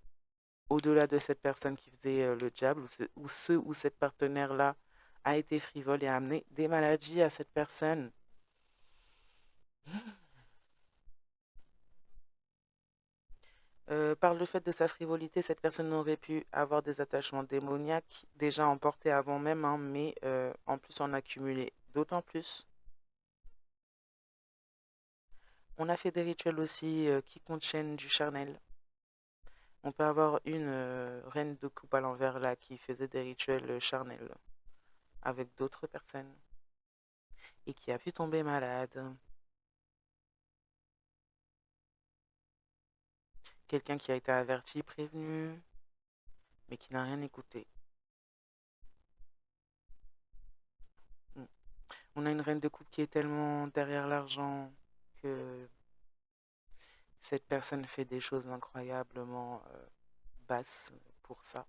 au-delà de cette personne qui faisait le diable, ou cette partenaire-là a été frivole et a amené des maladies à cette personne. Par le fait de sa frivolité, cette personne aurait pu avoir des attachements démoniaques déjà emportés avant même, hein, mais en plus en accumuler d'autant plus. On a fait des rituels aussi qui contiennent du charnel. On peut avoir une reine de coupe à l'envers là qui faisait des rituels charnels avec d'autres personnes et qui a pu tomber malade. Quelqu'un qui a été averti, prévenu, mais qui n'a rien écouté. Mm. On a une reine de coupe qui est tellement derrière l'argent que cette personne fait des choses incroyablement basses pour ça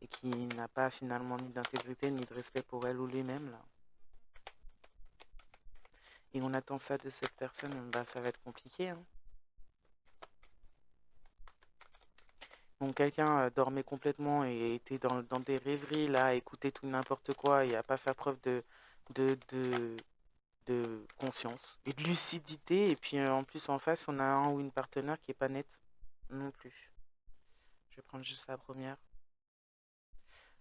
et qui n'a pas finalement ni d'intégrité ni de respect pour elle ou lui-même là. Et on attend ça de cette personne, bah ça va être compliqué, hein. Donc quelqu'un dormait complètement et était dans des rêveries là, à écouter tout n'importe quoi et à pas faire preuve de, de, de conscience et de lucidité. Et puis en plus en face, on a un ou une partenaire qui est pas nette non plus. Je vais prendre juste la première.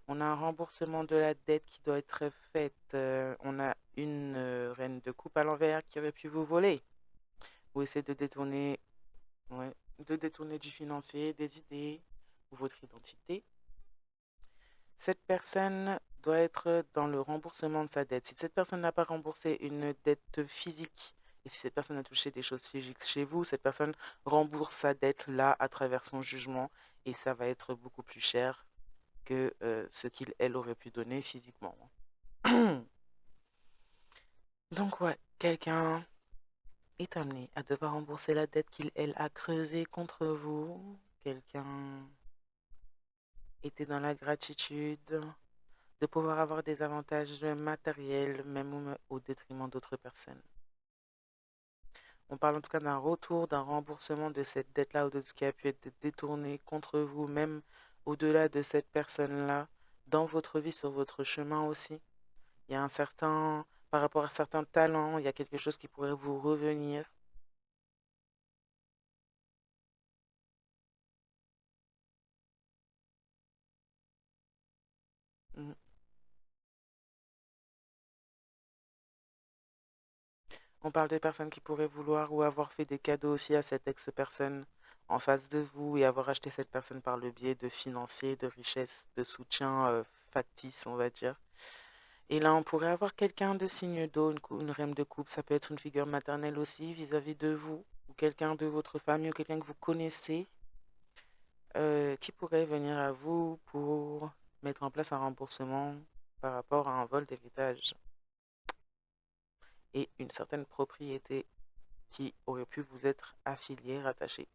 On a un remboursement de la dette qui doit être faite. On a une reine de coupe à l'envers qui aurait pu vous voler. Ou essayer de détourner, ouais, de détourner du financier, des idées ou votre identité. Cette personne doit être dans le remboursement de sa dette. Si cette personne n'a pas remboursé une dette physique, et si cette personne a touché des choses physiques chez vous, cette personne rembourse sa dette là à travers son jugement et ça va être beaucoup plus cher que ce qu'il, elle, aurait pu donner physiquement. Donc ouais, quelqu'un est amené à devoir rembourser la dette qu'il, elle, a creusée contre vous. Quelqu'un était dans la gratitude de pouvoir avoir des avantages matériels, même au détriment d'autres personnes. On parle en tout cas d'un retour, d'un remboursement de cette dette-là ou de ce qui a pu être détourné contre vous, même au-delà de cette personne-là, dans votre vie, sur votre chemin aussi. Il y a un certain, par rapport à certains talents, il y a quelque chose qui pourrait vous revenir. Mm. On parle des personnes qui pourraient vouloir ou avoir fait des cadeaux aussi à cette ex-personne en face de vous et avoir acheté cette personne par le biais de financiers, de richesses, de soutien factice, on va dire. Et là, on pourrait avoir quelqu'un de signe d'eau, une reine de coupe. Ça peut être une figure maternelle aussi vis-à-vis de vous, ou quelqu'un de votre famille, ou quelqu'un que vous connaissez, qui pourrait venir à vous pour mettre en place un remboursement par rapport à un vol d'héritage et une certaine propriété qui aurait pu vous être affiliée, rattachée.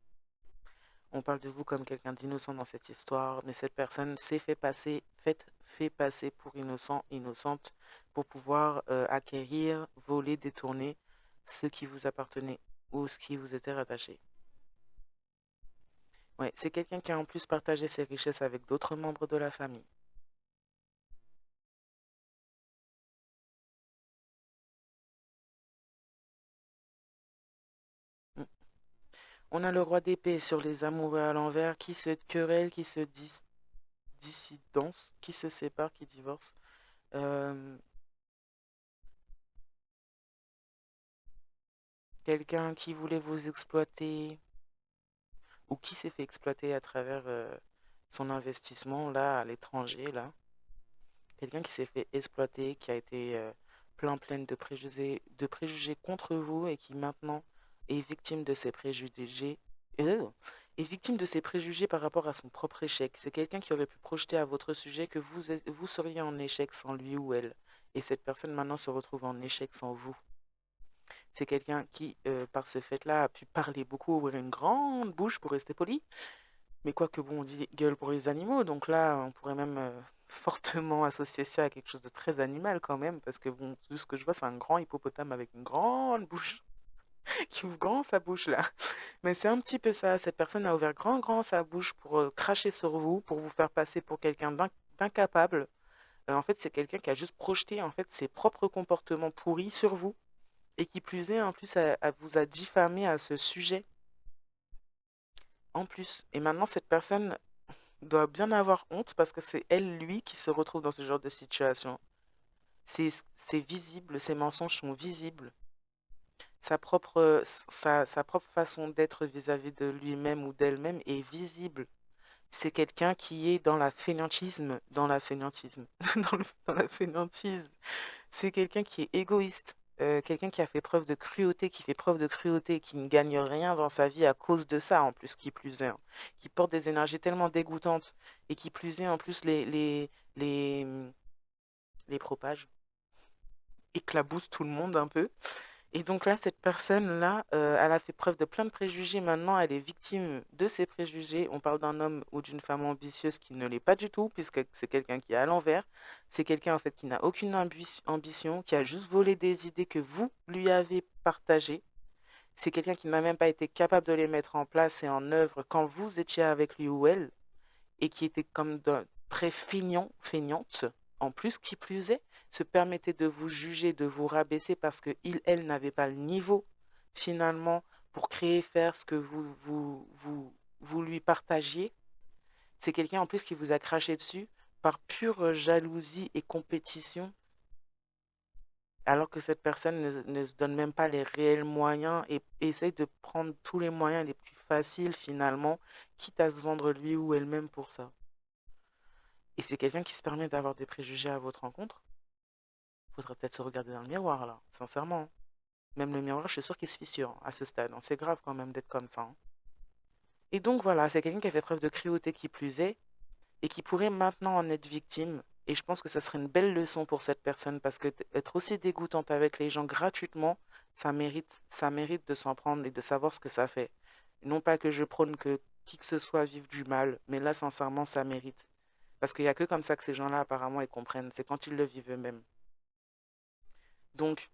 On parle de vous comme quelqu'un d'innocent dans cette histoire, mais cette personne s'est fait passer pour innocent, innocente, pour pouvoir acquérir, voler, détourner ce qui vous appartenait ou ce qui vous était rattaché. Ouais, c'est quelqu'un qui a en plus partagé ses richesses avec d'autres membres de la famille. Mm. On a le roi d'épée sur les amoureux à l'envers qui se querellent, qui se dissidence, qui se séparent, qui divorcent. Euh, Quelqu'un qui voulait vous exploiter ou qui s'est fait exploiter à travers son investissement là à l'étranger là. Quelqu'un qui s'est fait exploiter, qui a été pleine de préjugés contre vous et qui maintenant est victime de ses préjugés. euh, est victime de ses préjugés par rapport à son propre échec. C'est quelqu'un qui aurait pu projeter à votre sujet que vous seriez en échec sans lui ou elle. Et cette personne maintenant se retrouve en échec sans vous. C'est quelqu'un qui, par ce fait-là, a pu parler beaucoup, ouvrir une grande bouche pour rester poli. Mais quoi que bon, on dit gueule pour les animaux, donc là, on pourrait même fortement associer ça à quelque chose de très animal quand même, parce que bon, tout ce que je vois, c'est un grand hippopotame avec une grande bouche, qui ouvre grand sa bouche là. Mais c'est un petit peu ça, cette personne a ouvert grand sa bouche pour cracher sur vous, pour vous faire passer pour quelqu'un d'incapable. En fait, c'est quelqu'un qui a juste projeté en fait ses propres comportements pourris sur vous, et qui plus est, en plus, vous a diffamé à ce sujet, en plus. Et maintenant, cette personne doit bien avoir honte parce que c'est elle, lui, qui se retrouve dans ce genre de situation. C'est visible, ces mensonges sont visibles. Sa propre façon d'être vis-à-vis de lui-même ou d'elle-même est visible. C'est quelqu'un qui est dans la fainéantise. C'est quelqu'un qui est égoïste, quelqu'un qui a fait preuve de cruauté, qui fait preuve de cruauté, qui ne gagne rien dans sa vie à cause de ça, en plus, qui plus est, hein. Qui porte des énergies tellement dégoûtantes, et qui plus est, en plus, les, les propage, éclabousse tout le monde un peu. Et donc là, cette personne-là, elle a fait preuve de plein de préjugés. Maintenant, elle est victime de ces préjugés. On parle d'un homme ou d'une femme ambitieuse qui ne l'est pas du tout, puisque c'est quelqu'un qui est à l'envers. C'est quelqu'un, en fait, qui n'a aucune ambition, qui a juste volé des idées que vous lui avez partagées. C'est quelqu'un qui n'a même pas été capable de les mettre en place et en œuvre quand vous étiez avec lui ou elle, et qui était comme très feignante, en plus, qui plus est, se permettait de vous juger, de vous rabaisser parce que il, elle n'avait pas le niveau, finalement, pour créer, faire ce que vous lui partagiez. C'est quelqu'un en plus qui vous a craché dessus par pure jalousie et compétition, alors que cette personne ne se donne même pas les réels moyens et essaye de prendre tous les moyens les plus faciles, finalement, quitte à se vendre lui ou elle-même pour ça. Et c'est quelqu'un qui se permet d'avoir des préjugés à votre rencontre. Faudrait peut-être se regarder dans le miroir, là, sincèrement. Même le miroir, je suis sûre qu'il se fissure à ce stade, hein. C'est grave quand même d'être comme ça, hein. Et donc voilà, c'est quelqu'un qui a fait preuve de cruauté qui plus est, et qui pourrait maintenant en être victime. Et je pense que ça serait une belle leçon pour cette personne, parce que être aussi dégoûtante avec les gens gratuitement, ça mérite de s'en prendre et de savoir ce que ça fait. Non pas que je prône que qui que ce soit vive du mal, mais là, sincèrement, ça mérite. Parce qu'il n'y a que comme ça que ces gens-là, apparemment, ils comprennent. C'est quand ils le vivent eux-mêmes. Donc,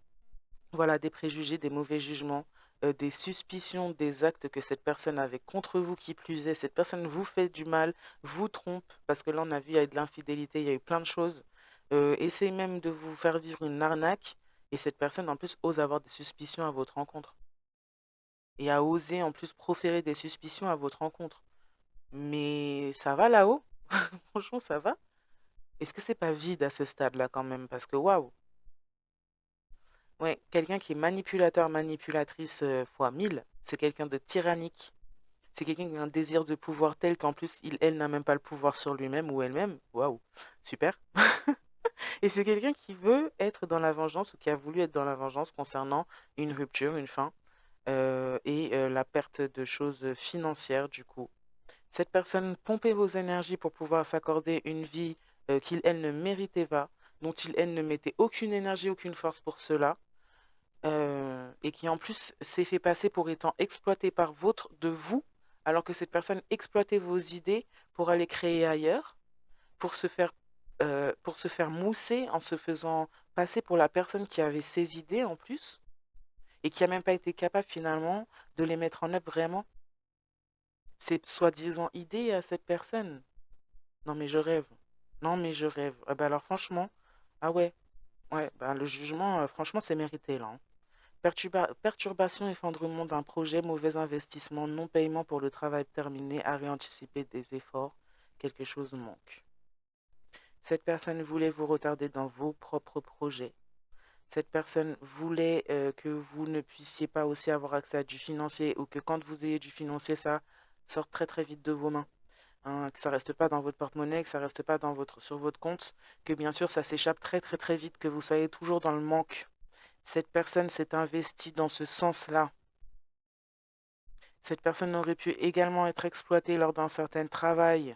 voilà, des préjugés, des mauvais jugements, des suspicions, des actes que cette personne avait contre vous, qui plus est. Cette personne vous fait du mal, vous trompe, parce que là, on a vu, il y a eu de l'infidélité, il y a eu plein de choses. Essaye même de vous faire vivre une arnaque, et cette personne, en plus, ose avoir des suspicions à votre rencontre. Et a osé, en plus, proférer des suspicions à votre rencontre. Mais ça va là-haut? Franchement, ça va? Est-ce que c'est pas vide à ce stade-là quand même? Parce que waouh! Ouais, quelqu'un qui est manipulateur, manipulatrice fois 1000, c'est quelqu'un de tyrannique. C'est quelqu'un qui a un désir de pouvoir tel qu'en plus, elle n'a même pas le pouvoir sur lui-même ou elle-même. Waouh, super. Et c'est quelqu'un qui veut être dans la vengeance ou qui a voulu être dans la vengeance concernant une rupture, une fin et la perte de choses financières du coup. Cette personne pompait vos énergies pour pouvoir s'accorder une vie elle ne méritait pas, dont elle ne mettait aucune énergie, aucune force pour cela, et qui en plus s'est fait passer pour étant exploité par votre de vous, alors que cette personne exploitait vos idées pour aller créer ailleurs, pour se faire mousser en se faisant passer pour la personne qui avait ses idées en plus, et qui a même pas été capable finalement de les mettre en œuvre vraiment. Ces soi-disant idées à cette personne. Non mais je rêve. Non mais je rêve. Ah bah alors franchement, ah ouais, ouais, bah le jugement, franchement, c'est mérité là, hein. Perturbation, effondrement d'un projet, mauvais investissement, non-paiement pour le travail terminé, arrêt anticipé des efforts, quelque chose manque. Cette personne voulait vous retarder dans vos propres projets. Cette personne voulait que vous ne puissiez pas aussi avoir accès à du financier ou que quand vous ayez du financier, ça sorte très très vite de vos mains, hein, que ça reste pas dans votre porte-monnaie, que ça reste pas sur votre compte, que bien sûr ça s'échappe très très très vite, que vous soyez toujours dans le manque. Cette personne s'est investie dans ce sens-là. Cette personne aurait pu également être exploitée lors d'un certain travail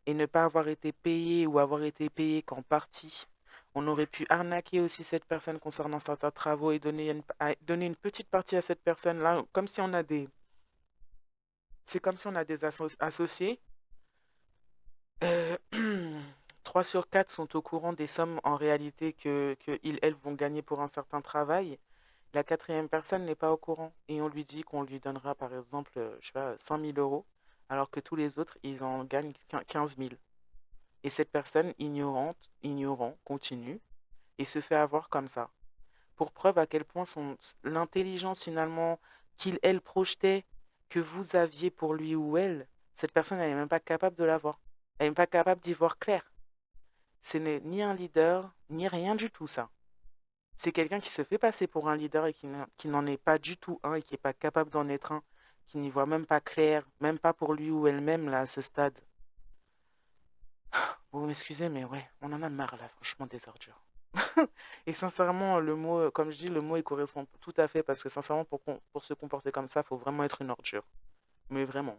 et ne pas avoir été payée ou avoir été payée qu'en partie. On aurait pu arnaquer aussi cette personne concernant certains travaux et donner une petite partie à cette personne-là, comme si on a des... C'est comme si on a des associés. Euh, 3 sur 4 sont au courant des sommes en réalité que elles vont gagner pour un certain travail. La quatrième personne n'est pas au courant et on lui dit qu'on lui donnera par exemple, je sais pas, 100 000 euros, alors que tous les autres, ils en gagnent 15 000. Et cette personne ignorant, continue et se fait avoir comme ça. Pour preuve à quel point l'intelligence finalement elle projetait que vous aviez pour lui ou elle, cette personne n'est même pas capable de l'avoir. Elle n'est même pas capable d'y voir clair. Ce n'est ni un leader, ni rien du tout ça. C'est quelqu'un qui se fait passer pour un leader et qui n'en est pas du tout un et qui n'est pas capable d'en être un, qui n'y voit même pas clair, même pas pour lui ou elle-même là à ce stade. Vous m'excusez, mais ouais, on en a marre là, franchement, des ordures. Et sincèrement, le mot, comme je dis, le mot il correspond tout à fait parce que sincèrement, pour se comporter comme ça, il faut vraiment être une ordure. Mais vraiment.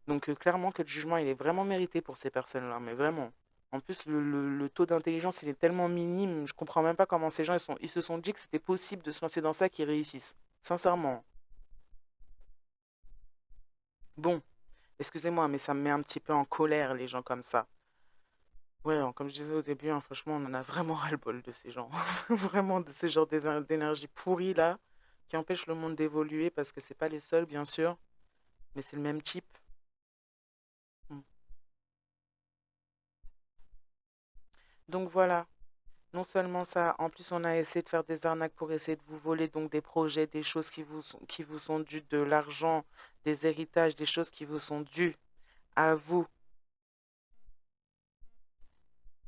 Donc clairement que le jugement, il est vraiment mérité pour ces personnes-là, mais vraiment. En plus, le taux d'intelligence, il est tellement minime, je comprends même pas comment ces gens, ils se sont dit que c'était possible de se lancer dans ça, qu'ils réussissent. Sincèrement. Bon, excusez-moi, mais ça me met un petit peu en colère, les gens comme ça. Ouais, hein, comme je disais au début, hein, franchement, on en a vraiment ras-le-bol de ces gens. Vraiment de ces genres d'énergie pourrie là, qui empêchent le monde d'évoluer parce que c'est pas les seuls, bien sûr, mais c'est le même type. Mm. Donc voilà, non seulement ça, en plus on a essayé de faire des arnaques pour essayer de vous voler donc des projets, des choses qui vous sont dues, de l'argent, des héritages, des choses qui vous sont dues à vous.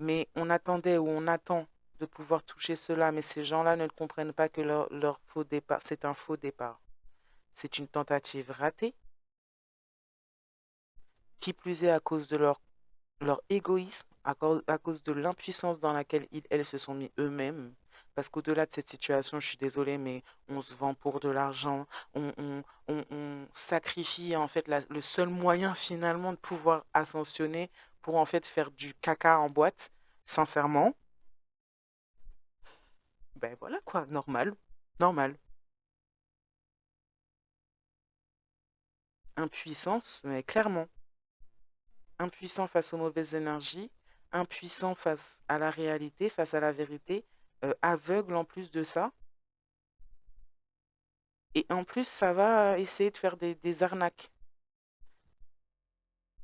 Mais on attendait ou on attend de pouvoir toucher cela, mais ces gens-là ne comprennent pas que leur faux départ, c'est un faux départ. C'est une tentative ratée, qui plus est à cause de leur égoïsme, à cause de l'impuissance dans laquelle elles se sont mis eux-mêmes. Parce qu'au-delà de cette situation, je suis désolée, mais on se vend pour de l'argent, on sacrifie en fait le seul moyen finalement de pouvoir ascensionner pour en fait faire du caca en boîte, sincèrement. Ben voilà quoi, normal, normal. Impuissance, mais clairement. Impuissant face aux mauvaises énergies, impuissant face à la réalité, face à la vérité, aveugle en plus de ça. Et en plus, ça va essayer de faire des arnaques.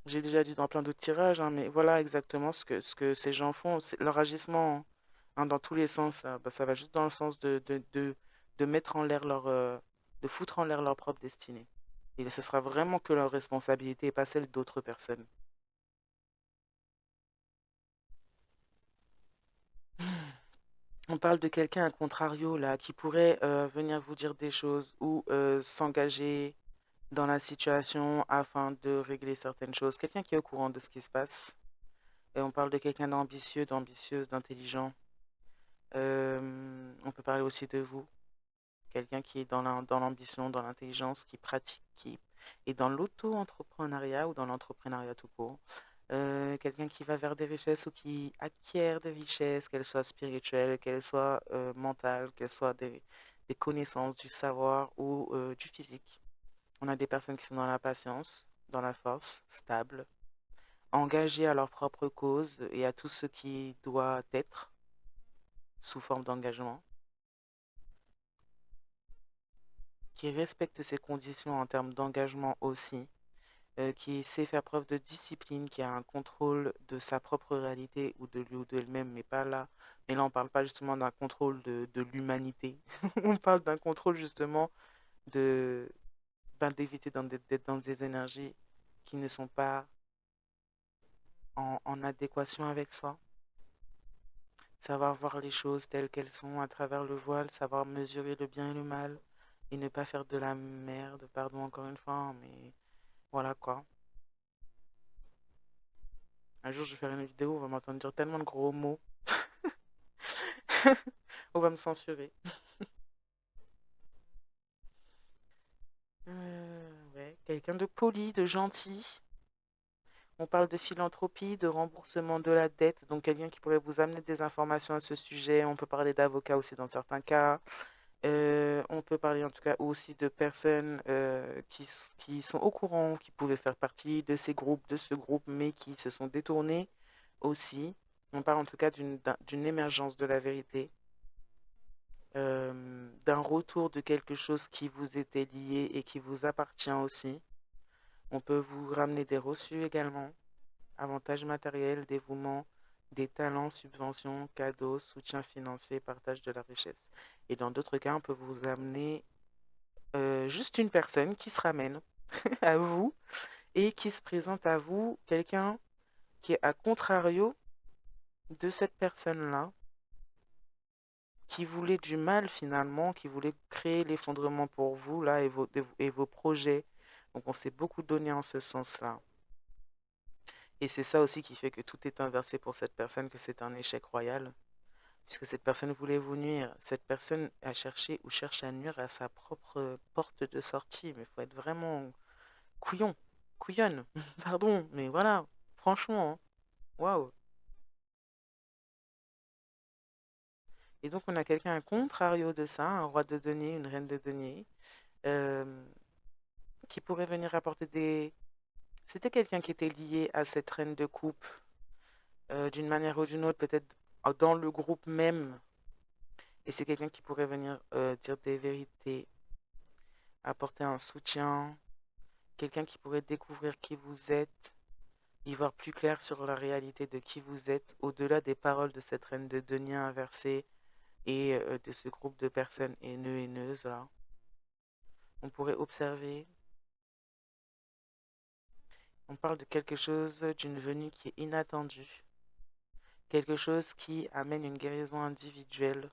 J'ai déjà dit dans plein d'autres tirages, hein, mais voilà exactement ce que ces gens font. Leur agissement, hein, dans tous les sens, bah, ça va juste dans le sens de mettre en l'air de foutre en l'air leur propre destinée. Et ce sera vraiment que leur responsabilité et pas celle d'autres personnes. On parle de quelqu'un à contrario là qui pourrait venir vous dire des choses ou s'engager dans la situation afin de régler certaines choses. Quelqu'un qui est au courant de ce qui se passe. Et on parle de quelqu'un d'ambitieux, d'ambitieuse, d'intelligent. On peut parler aussi de vous. Quelqu'un qui est dans l'ambition, dans l'intelligence, qui pratique, qui est dans l'auto-entrepreneuriat ou dans l'entrepreneuriat tout court. Quelqu'un qui va vers des richesses ou qui acquiert des richesses, qu'elles soient spirituelles, qu'elles soient mentales, qu'elles soient des connaissances, du savoir ou du physique. On a des personnes qui sont dans la patience, dans la force, stables, engagées à leur propre cause et à tout ce qui doit être sous forme d'engagement, qui respectent ces conditions en termes d'engagement aussi, qui sait faire preuve de discipline, qui a un contrôle de sa propre réalité ou de lui ou d'elle-même, mais pas là. Mais là, on ne parle pas justement d'un contrôle de l'humanité. On parle d'un contrôle justement de d'éviter d'être dans des énergies qui ne sont pas en adéquation avec soi. Savoir voir les choses telles qu'elles sont à travers le voile, savoir mesurer le bien et le mal et ne pas faire de la merde, pardon encore une fois, mais voilà quoi. Un jour, je vais faire une vidéo où on va m'entendre dire tellement de gros mots. On va me censurer. Ouais. Quelqu'un de poli, de gentil. On parle de philanthropie, de remboursement de la dette. Donc, quelqu'un qui pourrait vous amener des informations à ce sujet. On peut parler d'avocats aussi dans certains cas. On peut parler en tout cas aussi de personnes qui sont au courant, qui pouvaient faire partie de ces groupes, de ce groupe, mais qui se sont détournés aussi. On parle en tout cas d'une émergence de la vérité, d'un retour de quelque chose qui vous était lié et qui vous appartient aussi. On peut vous ramener des reçus également, avantages matériels, dévouement, des talents, subventions, cadeaux, soutien financier, partage de la richesse. Et dans d'autres cas, on peut vous amener juste une personne qui se ramène à vous et qui se présente à vous, quelqu'un qui est à contrario de cette personne-là, qui voulait du mal finalement, qui voulait créer l'effondrement pour vous là et vos projets. Donc on s'est beaucoup donné en ce sens-là. Et c'est ça aussi qui fait que tout est inversé pour cette personne, que c'est un échec royal, puisque cette personne voulait vous nuire. Cette personne a cherché ou cherche à nuire à sa propre porte de sortie. Mais il faut être vraiment couillon, couillonne, pardon, mais voilà, franchement, hein, waouh. Et donc on a quelqu'un à contrario de ça, un roi de denier, une reine de denier, euh, qui pourrait venir apporter des... C'était quelqu'un qui était lié à cette reine de coupe, d'une manière ou d'une autre, peut-être dans le groupe même. Et c'est quelqu'un qui pourrait venir dire des vérités, apporter un soutien, quelqu'un qui pourrait découvrir qui vous êtes, y voir plus clair sur la réalité de qui vous êtes, au-delà des paroles de cette reine de denier inversée et de ce groupe de personnes haineuses là. On pourrait observer, on parle de quelque chose, d'une venue qui est inattendue, quelque chose qui amène une guérison individuelle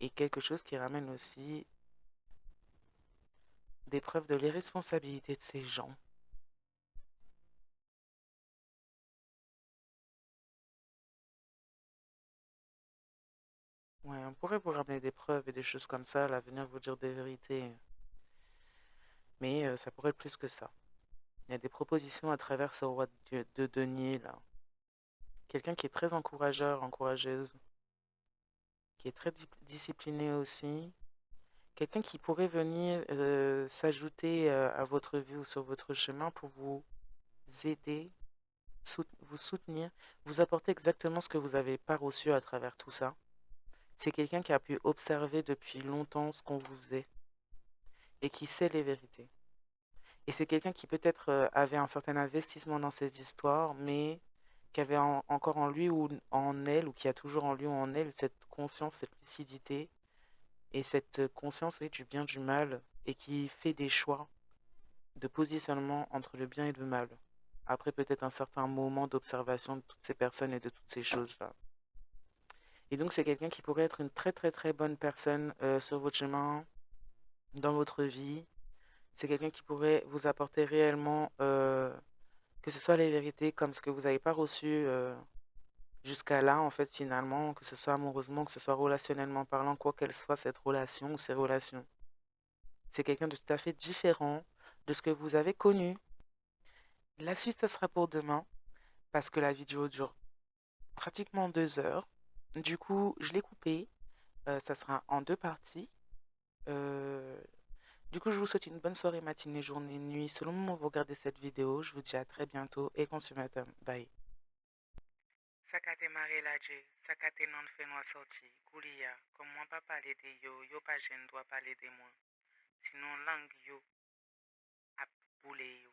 et quelque chose qui ramène aussi des preuves de l'irresponsabilité de ces gens. Ouais, on pourrait vous ramener des preuves et des choses comme ça, là, venir vous dire des vérités, mais ça pourrait être plus que ça. Il y a des propositions à travers ce roi de denier là. Quelqu'un qui est très encourageur, encourageuse, qui est très discipliné aussi. Quelqu'un qui pourrait venir s'ajouter à votre vie ou sur votre chemin pour vous aider, vous soutenir, vous apporter exactement ce que vous n'avez pas reçu à travers tout ça. C'est quelqu'un qui a pu observer depuis longtemps ce qu'on vous est et qui sait les vérités. Et c'est quelqu'un qui peut-être avait un certain investissement dans ces histoires, mais qui avait encore en lui ou en elle, ou qui a toujours en lui ou en elle cette conscience, cette lucidité et cette conscience, oui, du bien, du mal, et qui fait des choix de positionnement entre le bien et le mal. Après peut-être un certain moment d'observation de toutes ces personnes et de toutes ces choses-là. Et donc, c'est quelqu'un qui pourrait être une très, très, très bonne personne sur votre chemin, dans votre vie. C'est quelqu'un qui pourrait vous apporter réellement, que ce soit les vérités comme ce que vous n'avez pas reçu jusqu'à là, en fait, finalement, que ce soit amoureusement, que ce soit relationnellement parlant, quoi qu'elle soit cette relation ou ces relations. C'est quelqu'un de tout à fait différent de ce que vous avez connu. La suite, ça sera pour demain, parce que la vidéo dure pratiquement 2 heures. Du coup, je l'ai coupée. Ça sera en deux parties. Euh, du coup, je vous souhaite une bonne soirée, matinée, journée, nuit. Selon le moment où vous regardez cette vidéo, je vous dis à très bientôt et consommateur. Bye. Sakate mare la je, sakate nan fe nou sorti, kouliya, comme moi pas parler de yo, yo pas jen doit parler de moi. Sinon, langue yo ap boule yo.